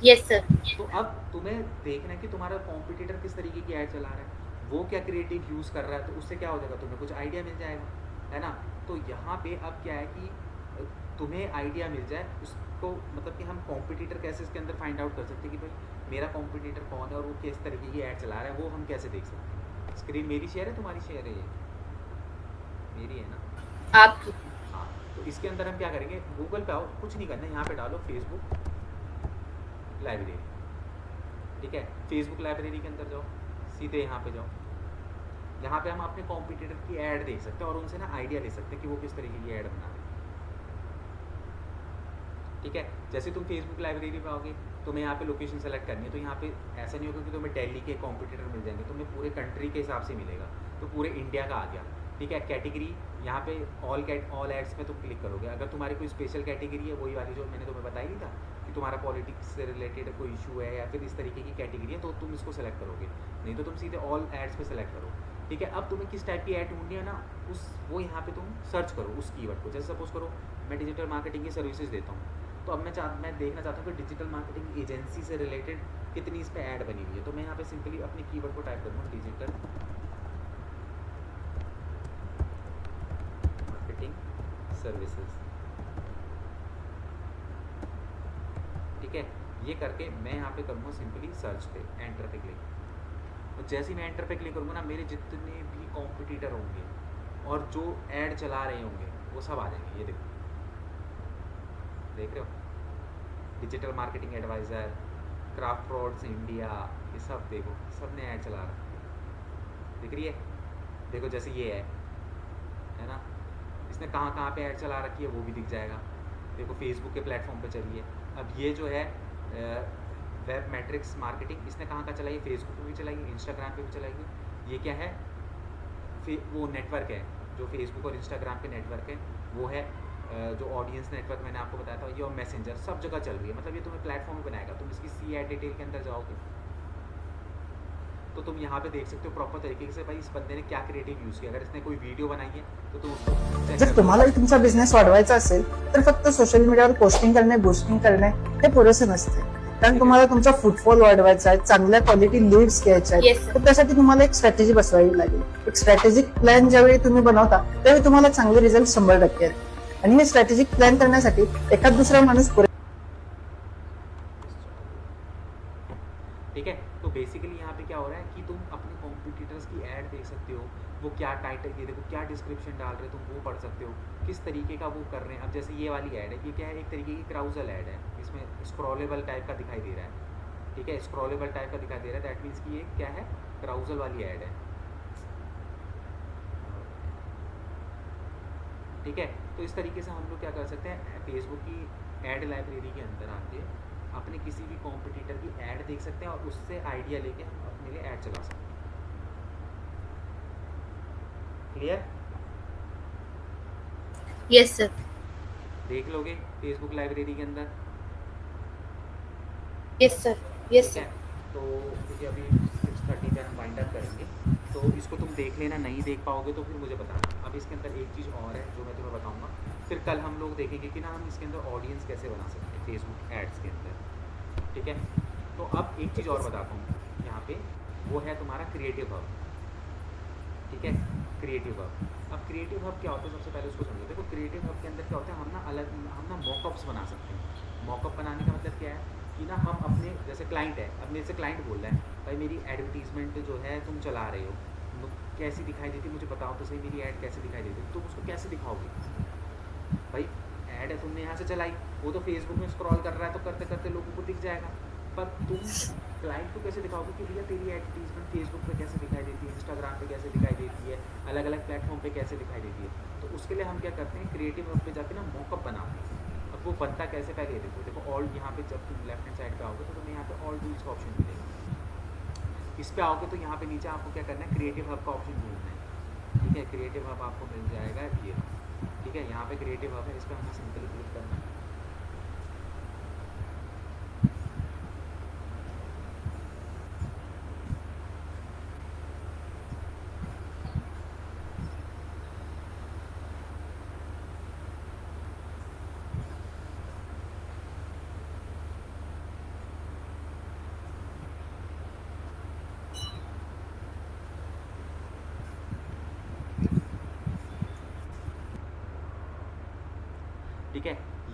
Yes sir. तो अब तुम्हें देखना है कि तुम्हारा कॉम्पिटिटर किस तरीके की ऐड चला रहा है, वो क्या क्रिएटिव यूज़ कर रहा है, तो उससे क्या हो जाएगा, तुम्हें कुछ आइडिया मिल जाएगा, है ना। तो यहाँ पे अब क्या है कि तुम्हें आइडिया मिल जाए उसको, मतलब कि हम कॉम्पिटिटर कैसे इसके अंदर फाइंड आउट कर सकते हैं कि भाई मेरा कॉम्पिटिटर कौन है और वो किस तरीके की ऐड चला रहा है, वो हम कैसे देख सकते हैं। स्क्रीन मेरी शेयर है तुम्हारी शेयर है? ये मेरी है ना? आपकी। हाँ, तो इसके अंदर हम क्या करेंगे, गूगल पे आओ, कुछ नहीं करना है, यहाँ पे डालो फेसबुक लाइब्रेरी, ठीक है। फेसबुक लाइब्रेरी के अंदर जाओ, सीधे यहाँ पे जाओ, यहाँ पे हम अपने कॉम्पिटिटर की ऐड देख सकते हैं और उनसे ना आइडिया ले सकते हैं कि वो किस तरीके की ऐड बना रहे हैं, ठीक है। जैसे तुम फेसबुक लाइब्रेरी पे आओगे, तुम्हें यहाँ पे लोकेशन सेलेक्ट करनी है, तो यहाँ पे ऐसा नहीं होगा कि तुम्हें दिल्ली के कॉम्पिटिटर मिल जाएंगे, तुम्हें पूरे कंट्री के हिसाब से मिलेगा, तो पूरे इंडिया का आ गया, ठीक है। कैटेगरी यहाँ पे ऑल एड्स में तुम क्लिक करोगे, अगर तुम्हारी कोई स्पेशल कैटेगरी है, वही वाली जो मैंने तुम्हें बताई नहीं था कि तुम्हारा पॉलिटिक्स से रिलेटेड कोई इशू है या फिर इस तरीके की कैटेगरी है, तो तुम इसको सेलेक्ट करोगे, नहीं तो तुम सीधे ऑल एड्स पे सेलेक्ट करो, ठीक है। अब तुम्हें किस टाइप की ऐड ढूंढनी है ना, वो यहाँ पे तुम सर्च करो उस कीवर्ड को। जैसे सपोज करो मैं डिजिटल मार्केटिंग की सर्विसेज देता हूँ, तो अब मैं देखना चाहता हूँ कि डिजिटल मार्केटिंग एजेंसी से रिलेटेड कितनी इस पर ऐड बनी हुई है, तो मैं यहाँ पे सिंपली अपने कीवर्ड को टाइप करूँगा, डिजिटल मार्केटिंग सर्विसेज, ठीक है। ये करके मैं यहाँ पे करूँगा सिंपली सर्च पे, एंटर पे क्लिक, और जैसे ही मैं एंटर पे क्लिक करूँगा ना, मेरे जितने भी कॉम्पिटिटर होंगे और जो ऐड चला रहे होंगे वो सब आ जाएंगे। ये देखो, देख रहे हो, digital marketing adviser, craft frauds India, ये सब देखो, सब ने ऐड चला रहा है, दिख रही है? देखो जैसे ये है ना, इसने कहाँ कहाँ पे ऐड चला रखी है वो भी दिख जाएगा। देखो फेसबुक के प्लेटफॉर्म पे चलिए, अब ये जो है वेब मैट्रिक्स मार्केटिंग, इसने कहाँ कहाँ चलाई है, फेसबुक पे भी चलाई है, इंस्टाग्राम पे भी चलाई है। ये क्या है, वो नेटवर्क है जो फेसबुक और इंस्टाग्राम के नेटवर्क है, वो है जो ऑडियंस नेटवर्क मैंने आपको बताया था, ये और मैसेंजर सब जगह चल रही है, मतलब ये तुम्हें प्लेटफॉर्म बनाएगा। तुम इसकी सी एड डिटेल के अंदर जाओगे तो तुम यहाँ पे देख सकते हो प्रॉपर तरीके से भाई इस बंदे ने क्या क्रिएटिव यूज़ किया। अगर इसने कोई वीडियो बनाई है तो तुम उसको check जर कर तुम्हालाही लो। तुमचा बिझनेस वाढवायचा असेल तर फक्त सोशल मीडियावर पोस्टिंग करणे, बूस्टिंग करणे हे पुरेसे नसते. कारण तुम्हाला तुमचा फुटफॉल वाढवायचा आहे, चांगल्या क्वालिटी लीड्स घ्यायच्या Yes, आहेत, sir. तर त्यासाठी तुम्हाला एक स्ट्रॅटेजी बसवावी लागेल. एक स्ट्रॅटेजिक प्लॅन ज्यावेळी तुम्ही बनवता त्यावेळी तुम्हाला चांगले रिझल्ट 100% येतात. आणि हे स्ट्रॅटेजिक प्लॅन करण्यासाठी एखाद दुसरा माणूस ठीक है, तो बेसिकली यहाँ पे क्या हो रहा है कि तुम अपने कॉम्पिटिटर्स की ऐड देख सकते हो, वो क्या टाइटल, ये देखो क्या डिस्क्रिप्शन डाल रहे हैं, तुम वो पढ़ सकते हो, किस तरीके का वो कर रहे हैं। अब जैसे ये वाली ऐड है, ये क्या है, एक तरीके की क्राउजल ऐड है, इसमें स्क्रॉलेबल टाइप का दिखाई दे रहा है, ठीक है, स्क्रॉलेबल टाइप का दिखाई दे रहा है, दैट मीन्स कि ये क्या है, क्राउजल वाली ऐड है, ठीक है। तो इस तरीके से हम लोग क्या कर सकते हैं, फेसबुक की ऐड लाइब्रेरी के अंदर आके अपने किसी भी कॉम्पिटिटर की ऐड देख सकते हैं और उससे आइडिया लेके हम अपने लिए ऐड चला सकते हैं। क्लियर? Yes sir. देख लोगे फेसबुक लाइब्रेरी के अंदर, यस सर। यस ठीक है। सर। तो क्योंकि अभी 6:30 पे हम वाइंड अप करेंगे, तो इसको तुम देख लेना, नहीं देख पाओगे तो फिर मुझे बताना। अब इसके अंदर एक चीज़ और है जो मैं तुम्हें बताऊंगा, फिर कल हम लोग देखेंगे कि ना हम इसके अंदर ऑडियंस कैसे बना सकते हैं फेसबुक एड्स के अंदर, ठीक है। तो अब एक चीज़ और बताता हूँ यहाँ पे, वो है तुम्हारा क्रिएटिव हब, ठीक है, क्रिएटिव हब। अब क्रिएटिव हब क्या होता है, सबसे पहले उसको समझो। देखो क्रिएटिव हब के अंदर क्या होता है, हम ना मॉकअप्स बना सकते हैं। मॉकअप बनाने का मतलब क्या है कि ना हम अपने, जैसे क्लाइंट है, अब मेरे से क्लाइंट बोल रहा है भाई मेरी एडवर्टीजमेंट जो है तुम चला रहे हो, कैसी दिखाई देती है मुझे बताओ तो सही, मेरी ऐड कैसे दिखाई देती है। तुम उसको कैसे दिखाओगे भाई, ऐड है तुमने यहाँ से चलाई, वो तो फेसबुक में स्क्रॉल कर रहा है, तो करते करते लोगों को दिख जाएगा, पर तुम क्लाइंट को कैसे दिखाओगे कि भैया तेरी एडवर्टीजमेंट फेसबुक पे कैसे दिखाई देती है, इंस्टाग्राम पे कैसे दिखाई देती है, अलग अलग प्लेटफॉर्म पे कैसे दिखाई देती है। तो उसके लिए हम क्या करते हैं, क्रिएटिव हब पे जाके ना मॉकअप बनाते हैं। अब वो बनता कैसे, पहले ये देखो ऑल, यहाँ पे जब तुम लेफ्ट हैंड साइड पे आओगे तो तुम्हें यहाँ पे ऑल टूल्स का ऑप्शन मिलेगा। इस पे आओगे तो यहाँ पे नीचे आपको क्या करना है, क्रिएटिव हब का ऑप्शन ढूंढना है, ठीक है। क्रिएटिव हब आपको मिल जाएगा ये, ठीक है, यहाँ पे क्रिएटिव हब है, इस पर हमें सिंपली क्लिक करना है।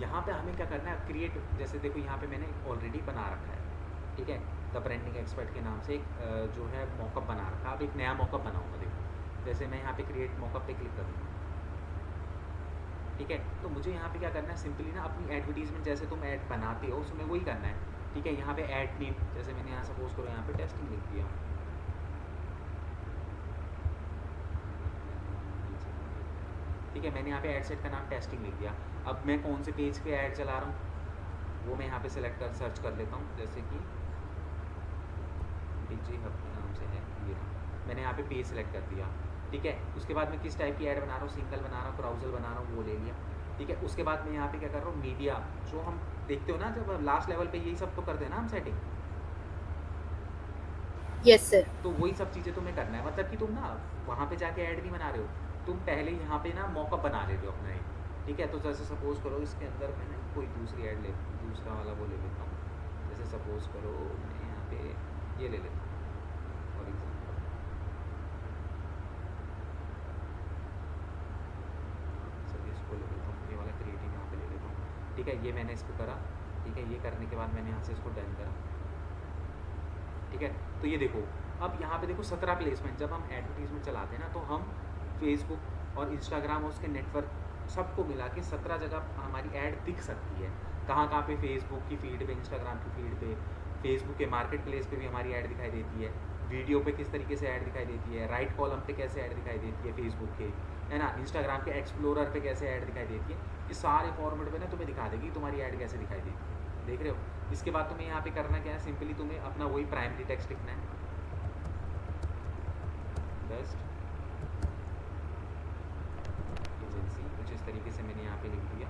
यहाँ पे हमें क्या करना है, क्रिएट, जैसे देखो यहाँ पे मैंने ऑलरेडी बना रखा है, ठीक है, द ब्रांडिंग एक्सपर्ट के नाम से एक जो है मॉकअप बना रखा है। अब एक नया मॉकअप बनाऊंगा, देखो जैसे मैं यहाँ पे क्रिएट मॉकअप पे क्लिक करूँगा, ठीक है, तो मुझे यहाँ पे क्या करना है, सिंपली ना अपनी एडवर्टीजमेंट जैसे तुम ऐड बनाते हो उसमें वही करना है, ठीक है। यहाँ पे ऐड नेम, जैसे मैंने यहाँ सपोज करो यहाँ पे टेस्टिंग लिख दिया, ठीक है, मैंने यहाँ पे ऐड सेट का नाम टेस्टिंग लिख दिया। अब मैं कौन से पेज पे ऐड चला रहा हूँ वो मैं यहाँ पे सिलेक्ट कर सर्च कर लेता हूँ, जैसे कि डिजी हब के नाम से है ये, मैंने यहाँ पे पेज सेलेक्ट कर दिया, ठीक है। उसके बाद मैं किस टाइप की ऐड बना रहा हूँ, सिंगल बना रहा हूँ, ब्राउजल बना रहा हूँ, वो ले लिया, ठीक है। उसके बाद मैं यहाँ पे क्या कर रहा हूँ, मीडिया, जो हम देखते हो ना जब लास्ट लेवल पे यही सब तो करते हैं ना हम सेटिंग, यस सर। तो वही सब चीज़ें तुम्हें करना है, मतलब कि तुम ना वहाँ पे जाके ऐड नहीं बना रहे हो, तुम पहले यहाँ पे ना मॉकअप बना ले रहे हो अपना एक, ठीक है। तो जैसे सपोज करो इसके अंदर मैंने कोई दूसरी ऐड ले, दूसरा वाला वो ले लेता हूँ, जैसे सपोज करो मैं यहाँ पे ये ले लेता हूँ फॉर एग्जाम्पल, सर इसको ले लेता हूँ, ये वाला क्रिएटिव यहाँ पे ले लेता हूँ, ठीक है। ये मैंने इसको करा, ठीक है, ये करने के बाद मैंने यहाँ से इसको डन करा, ठीक है। तो ये देखो अब यहाँ पे देखो 17 प्लेसमेंट, जब हम एडवर्टीजमेंट चलाते हैं ना तो हम फेसबुक और इंस्टाग्राम और उसके नेटवर्क सबको मिला के 17 जगह हमारी ऐड दिख सकती है। कहाँ कहाँ पे, फेसबुक की फीड पे, इंस्टाग्राम की फीड पे, फेसबुक के मार्केट प्लेस पे भी हमारी ऐड दिखाई देती है, वीडियो पे किस तरीके से ऐड दिखाई देती है, राइट कॉलम पे कैसे ऐड दिखाई देती है फेसबुक के, है ना, इंस्टाग्राम के एक्सप्लोरर पे कैसे ऐड दिखाई देती है, ये सारे फॉर्मेट पे ना तुम्हें दिखा देगी तुम्हारी ऐड कैसे दिखाई देती है, देख रहे हो। इसके बाद तुम्हें यहाँ पे करना क्या है, सिंपली तुम्हें अपना वही प्राइमरी टेक्स्ट लिखना है, बेस्ट एजेंसी, कुछ इस तरीके से मैंने यहाँ पे लिख दिया,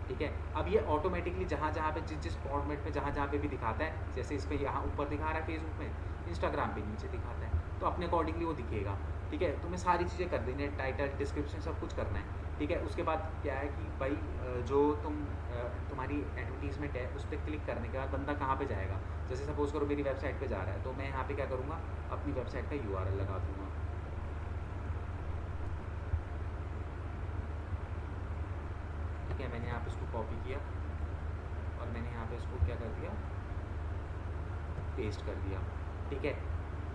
ठीक है। अब ये ऑटोमेटिकली जहाँ जहाँ पे जिस जिस फॉर्मेट में जहाँ जहाँ पे भी दिखाता है, जैसे इस पर यहाँ ऊपर दिखा रहा है फेसबुक में, इंस्टाग्राम पे नीचे दिखाता है, तो अपने अकॉर्डिंगली वो दिखेगा, ठीक है। तुम्हें सारी चीज़ें कर देनी है, टाइटल, डिस्क्रिप्शन, सब कुछ करना है, ठीक है। उसके बाद क्या है कि भाई जो तुम्हारी एडवर्टीजमेंट है उस पर क्लिक करने के बाद बंदा कहाँ पे जाएगा, जैसे सपोज करो मेरी वेबसाइट पे जा रहा है, तो मैं यहाँ पे क्या करूँगा, अपनी वेबसाइट का URL लगा दूँगा, ठीक है। मैंने यहाँ पे इसको कॉपी किया और मैंने यहाँ पे इसको क्या कर दिया, पेस्ट कर दिया, ठीक है,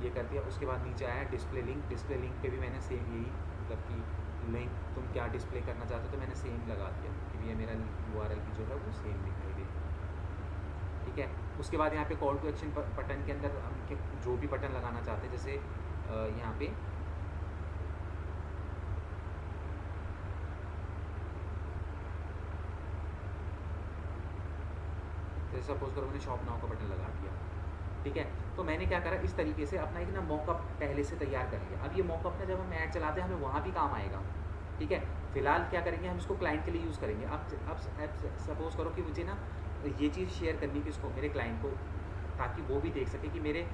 ये कर दिया। उसके बाद नीचे आया डिस्प्ले लिंक, डिस्प्ले लिंक पे भी मैंने सेम यही, मतलब कि लिंक तुम क्या डिस्प्ले करना चाहते हो, तो मैंने सेम लगा दिया कि भैया मेरा URL की जो है वो सेम दिखाई दे, ठीक है। उसके बाद यहाँ पे कॉल टू एक्शन बटन के अंदर हम जो भी बटन लगाना चाहते हैं, जैसे यहाँ पे जैसे सपोज करो मैंने शॉप नाउ का बटन लगा दिया, ठीक है। तो मैंने क्या करा, इस तरीके से अपना एक ना मॉकअप पहले से तैयार कर लिया। अब ये मॉकअप ना जब हम ऐड चलाते हैं हमें वहाँ भी काम आएगा, ठीक है। फिलहाल क्या करेंगे, हम इसको क्लाइंट के लिए यूज़ करेंगे। अब सपोज करो कि मुझे ना ये चीज़ शेयर करनी है किसको, मेरे क्लाइंट को, ताकि वो भी देख सके कि मेरे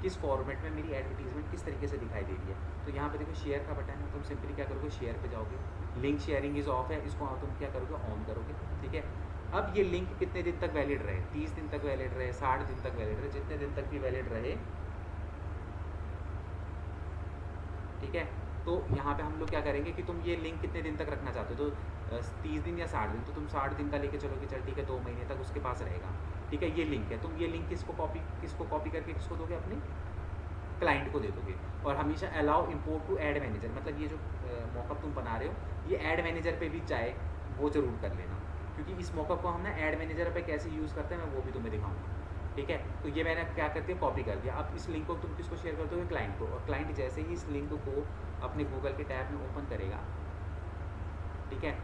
किस फॉर्मेट में मेरी एडवर्टीजमेंट किस तरीके से दिखाई दे रही है। तो यहाँ पे देखो शेयर का बटन है, तुम सिंपली क्या करोगे, शेयर पे जाओगे, लिंक शेयरिंग इज़ ऑफ है, इसको तुम क्या करोगे, ऑन करोगे, ठीक है। अब ये लिंक कितने दिन तक वैलिड रहे, 30 दिन तक वैलिड रहे, 60 दिन तक वैलिड रहे, जितने दिन तक भी वैलिड रहे, ठीक है। तो यहाँ पे हम लोग क्या करेंगे कि तुम ये लिंक कितने दिन तक रखना चाहते हो, तो 30 दिन या 60 दिन, तो तुम 60 दिन का लेके चलोगे, चल ठीक है, 2 महीने तक उसके पास रहेगा, ठीक है। ये लिंक है, तुम ये लिंक किसको कॉपी करके किसको दोगे, अपने क्लाइंट को दे दोगे। और हमेशा allow import to ad manager, मतलब ये जो मॉकअप तुम बना रहे हो ये ऐड मैनेजर पे भी चाहे वो ज़रूर कर लेना, क्योंकि इस मॉकअप को हम ना ऐड मैनेजर पे कैसे यूज़ करते हैं मैं वो भी तुम्हें दिखाऊंगा, ठीक है। तो ये मैंने क्या करती है, कॉपी कर दिया। अब इस लिंक को तुम किसको शेयर करते हो, क्लाइंट को, और क्लाइंट जैसे ही इस लिंक को अपने गूगल के टैब में ओपन करेगा, ठीक है,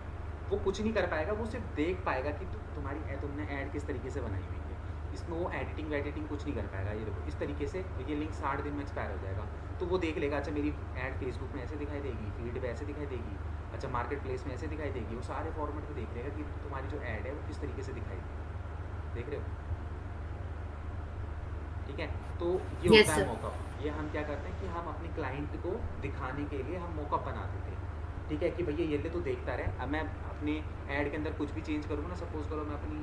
वो कुछ नहीं कर पाएगा, वो सिर्फ देख पाएगा कि तुमने ऐड किस तरीके से बनाई हुई है। इसमें वो एडिटिंग कुछ नहीं कर पाएगा। ये देखो इस तरीके से ये लिंक 60 दिन में एक्सपायर हो जाएगा, तो वो देख लेगा, अच्छा मेरी ऐड फेसबुक में ऐसे दिखाई देगी, फीड पे ऐसे दिखाई देगी, अच्छा मार्केट प्लेस में ऐसे दिखाई देगी, वो सारे फॉर्मेट में देख लेगा कि तुम्हारी जो ऐड है वो किस तरीके से दिखाई देगी, देख रहे हो, ठीक है। तो ये Yes, होता है sir. मॉकअप। ये हम क्या करते हैं कि हम अपने क्लाइंट को दिखाने के लिए हम मॉकअप बना देते हैं, ठीक है, कि भैया ये ले तो देखता रहे। अब मैं अपने ऐड के अंदर कुछ भी चेंज करूँगा ना, सपोज करो मैं अपनी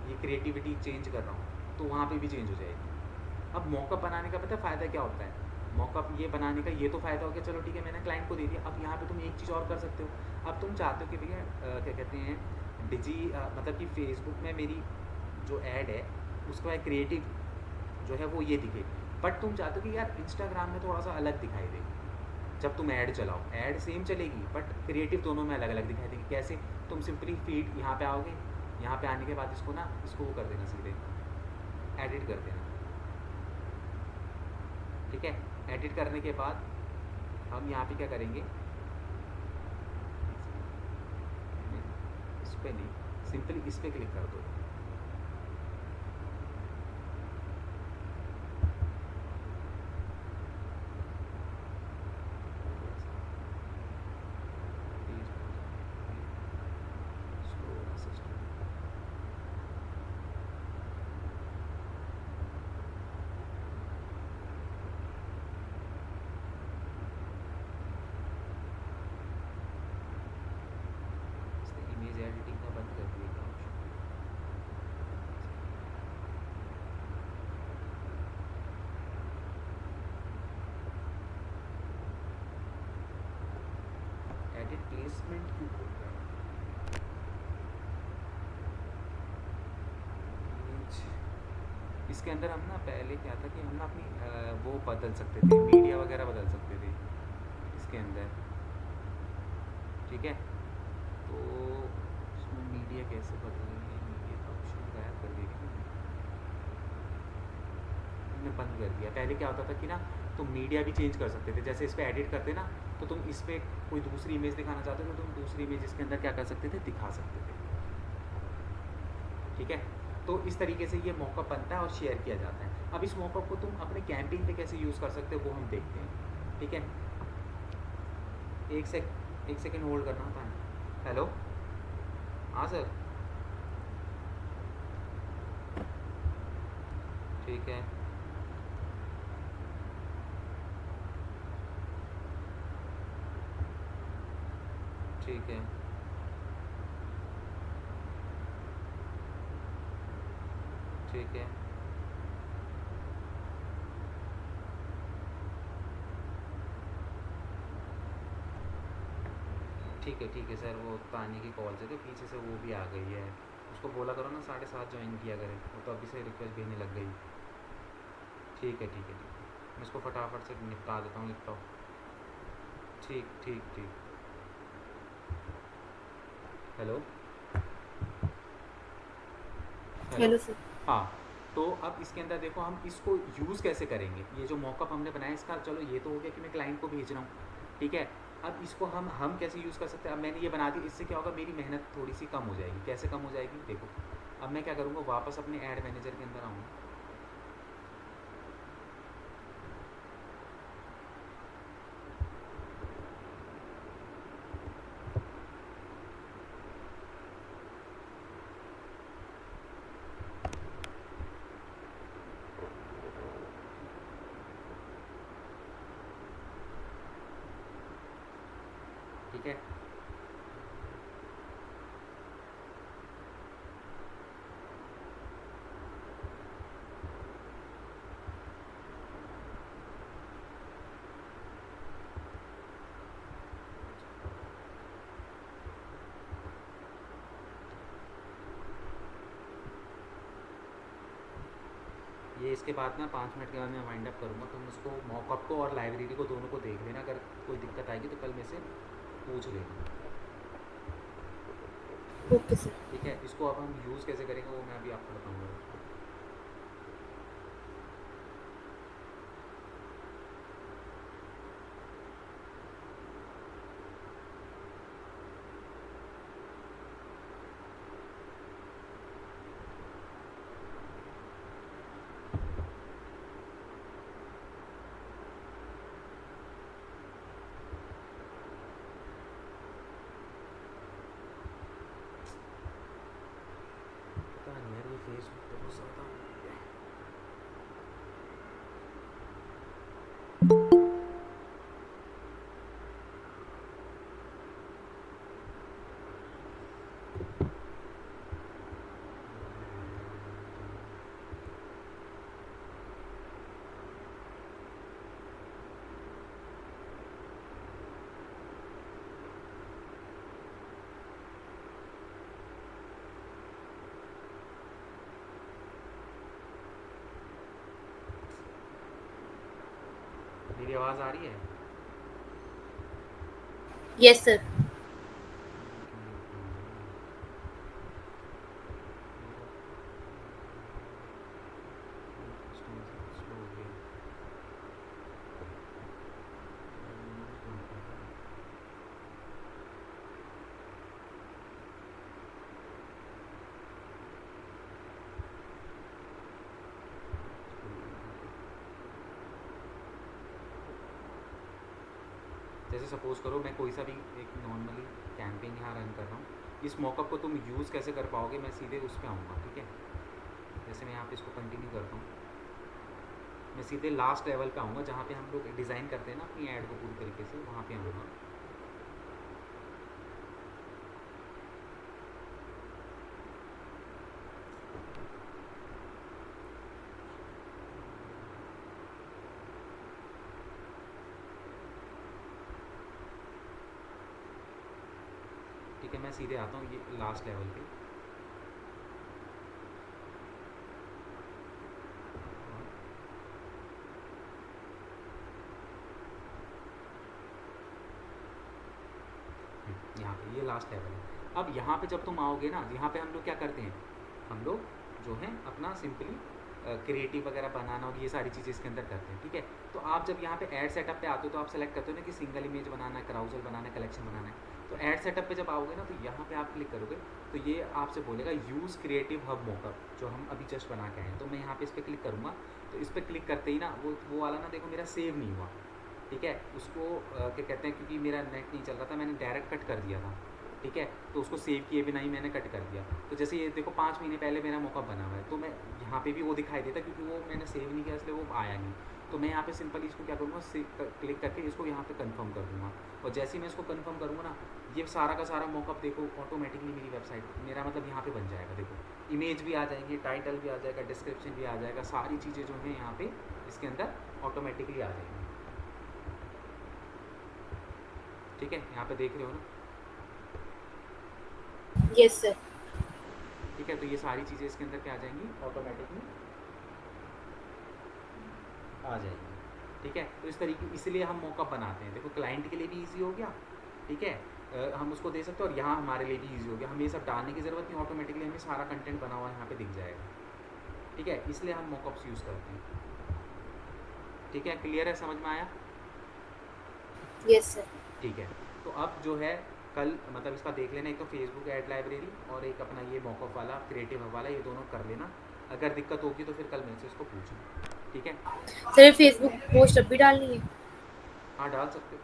ये क्रिएटिविटी चेंज कर रहा हूँ, तो वहाँ पे भी चेंज हो जाएगी। अब मॉकअप बनाने का पता फ़ायदा क्या होता है, मॉकअप ये बनाने का ये तो फ़ायदा हो गया, चलो ठीक है मैंने क्लाइंट को दे दिया। अब यहाँ पे तुम एक चीज़ और कर सकते हो, अब तुम चाहते हो कि भैया क्या कहते हैं मतलब कि फेसबुक में मेरी जो ऐड है उसका एक क्रिएटिव जो है वो ये दिखे, बट तुम चाहते हो कि यार इंस्टाग्राम में थोड़ा सा अलग दिखाई दे। जब तुम ऐड चलाओ, ऐड सेम चलेगी बट क्रिएटिव दोनों में अलग अलग दिखाई देगी। कैसे? तुम सिंपली फीड यहाँ पे आओगे, यहाँ पे आने के बाद इसको ना इसको वो कर देना, सीधे एडिट कर देना। ठीक है, एडिट करने के बाद हम यहाँ पे क्या करेंगे, इस पर नहीं, सिंपली इस पर क्लिक कर दो। इमेज एडिटिंग का बंद कर दिया था ऑप्शन। एडिट प्लेसमेंट क्यों बोल रहा है? Image, इसके अंदर हम ना पहले क्या था कि हम ना अपनी वो बदल सकते थे, मीडिया वगैरह बदल सकते थे इसके अंदर। ठीक है, तो इसमें मीडिया कैसे बदलेंगे? मीडिया का ऑप्शन गायब कर दिया क्या हमने? बंद कर दिया। पहले क्या होता था कि ना तुम मीडिया भी चेंज कर सकते थे, जैसे इस पर एडिट करते ना, तो तुम इस पर कोई दूसरी इमेज दिखाना चाहते थे तो तुम दूसरी इमेज इसके अंदर क्या कर सकते थे, दिखा सकते थे। ठीक है, तो इस तरीके से ये मॉकअप बनता है और शेयर किया जाता है। अब इस मॉकअप को तुम अपने कैंपेन पे कैसे यूज़ कर सकते हो वो हम देखते हैं। ठीक है, एक सेकेंड होल्ड करना होता है। हेलो, हाँ सर, ठीक है, ठीक है, ठीक है, ठीक है सर, वो तानी की कॉल से तो पीछे से वो भी आ गई है। उसको बोला करो ना 7:30 ज्वाइन किया करे, वो तो अभी से रिक्वेस्ट भेजने लग गई। ठीक है, ठीक है, ठीक है, मैं इसको फटाफट से निपटा देता हूँ, निपटाओ। ठीक ठीक ठीक। Hello hello. Hello sir. हाँ, तो अब इसके अंदर देखो हम इसको यूज़ कैसे करेंगे। ये जो मॉकअप हमने बनाया इसका, चलो ये तो हो गया कि मैं क्लाइंट को भेज रहा हूँ। ठीक है, अब इसको हम कैसे यूज़ कर सकते हैं। अब मैंने ये बना दी, इससे क्या होगा, मेरी मेहनत थोड़ी सी कम हो जाएगी। कैसे कम हो जाएगी, देखो अब मैं क्या करूँगा, वापस अपने ऐड मैनेजर के अंदर आऊँगा। ठीक है, ये इसके बाद ना 5 मिनट के बाद मैं वाइंड अप करूँगा। तुम उसको मॉकअप को और लाइब्रेरी को दोनों को देख लेना, अगर कोई दिक्कत आएगी तो कल में से पूछ लेना। Okay sir. ठीक है, इसको अब हम यूज़ कैसे करेंगे वो मैं अभी आपको बताऊँगा। पता नहीं यार, ये फेसबुक मेरी आवाज़ आ रही है? Yes sir. स्लो हो गया। जैसे सपोज़ करो मैं कोई सा भी एक नॉर्मली कैंपेन यहाँ रन कर रहा हूँ, इस मॉकअप को तुम यूज़ कैसे कर पाओगे, मैं सीधे उस पे आऊँगा, ठीक है। जैसे मैं यहाँ पे इसको कंटिन्यू करता हूँ, मैं सीधे लास्ट लेवल पे आऊँगा जहाँ पे हम लोग डिज़ाइन करते हैं ना अपनी ऐड को पूरी तरीके से, वहाँ पे आऊँगा। ठीक है, मैं सीधे आता हूँ ये लास्ट लेवल पे। यहाँ पे ये लास्ट लेवल है। अब यहाँ पे जब तुम आओगे ना, यहाँ पे हम लोग क्या करते हैं, हम लोग जो है अपना सिंपली क्रिएटिव वगैरह बनाना और ये सारी चीज़ें इसके अंदर करते हैं, ठीक है। तो आप जब यहाँ पे ऐड सेटअप पे आते हो तो आप सेलेक्ट करते हो ना कि सिंगल इमेज बनाना है, कराउजल बनाना है, कलेक्शन बनाना है। तो ऐड सेटअप पे जब आओगे ना तो यहाँ पे आप क्लिक करोगे तो ये आपसे बोलेगा यूज़ क्रिएटिव हब मॉकअप, जो हम अभी जस्ट बना के आए हैं। तो मैं यहाँ पे इस पर क्लिक करूँगा, तो इस पर क्लिक करते ही ना वो वाला ना देखो मेरा सेव नहीं हुआ, ठीक है। उसको क्या कहते हैं, क्योंकि मेरा नेट नहीं चल रहा था, मैंने डायरेक्ट कट कर दिया था, ठीक है। तो उसको सेव किए बिना ही मैंने कट कर दिया। तो जैसे ये देखो 5 महीने पहले मेरा मॉकअप बना हुआ है, तो मैं यहाँ पे भी वो दिखाई देता क्योंकि वो मैंने सेव नहीं किया इसलिए वो आया नहीं। तो मैं यहाँ पे सिंपली इसको क्या करूँगा, क्लिक करके इसको यहाँ पे कंफर्म कर दूँगा, और जैसे ही मैं इसको कंफर्म करूँगा ना, ये सारा का सारा मॉकअप देखो ऑटोमेटिकली मेरी वेबसाइट मेरा मतलब यहाँ पे बन जाएगा। देखो इमेज भी आ जाएगी, टाइटल भी आ जाएगा, डिस्क्रिप्शन भी आ जाएगा, सारी चीज़ें जो हैं यहाँ पे इसके अंदर ऑटोमेटिकली आ जाएंगी, ठीक है। यहाँ पे देख रहे हो ना, यस सर। ठीक है। तो ये सारी चीज़ें इसके अंदर क्या आ जाएंगी, ऑटोमेटिकली आ जाएंगी, ठीक है। तो इस तरीके इसलिए हम मॉकअप बनाते हैं। देखो क्लाइंट के लिए भी इजी हो गया, ठीक है, हम उसको दे सकते हैं, और यहाँ हमारे लिए भी इजी हो गया, हमें ये सब डालने की ज़रूरत नहीं, ऑटोमेटिकली हमें सारा कंटेंट बना हुआ यहाँ पे दिख जाएगा, ठीक है। इसलिए हम मॉकअप्स यूज़ करते हैं, ठीक है। क्लियर है, समझ में आया? Yes sir. ठीक है। तो अब जो है कल मतलब इसका देख लेना, एक तो फेसबुक ऐड लाइब्रेरी और एक अपना ये मॉकअप वाला क्रिएटिव हब वाला, ये दोनों कर लेना। अगर दिक्कत होगी तो फिर कल मेरे से इसको पूछना, ठीक है। सर फेसबुक पोस्ट अब भी डालनी है? हाँ डाल सकते हो।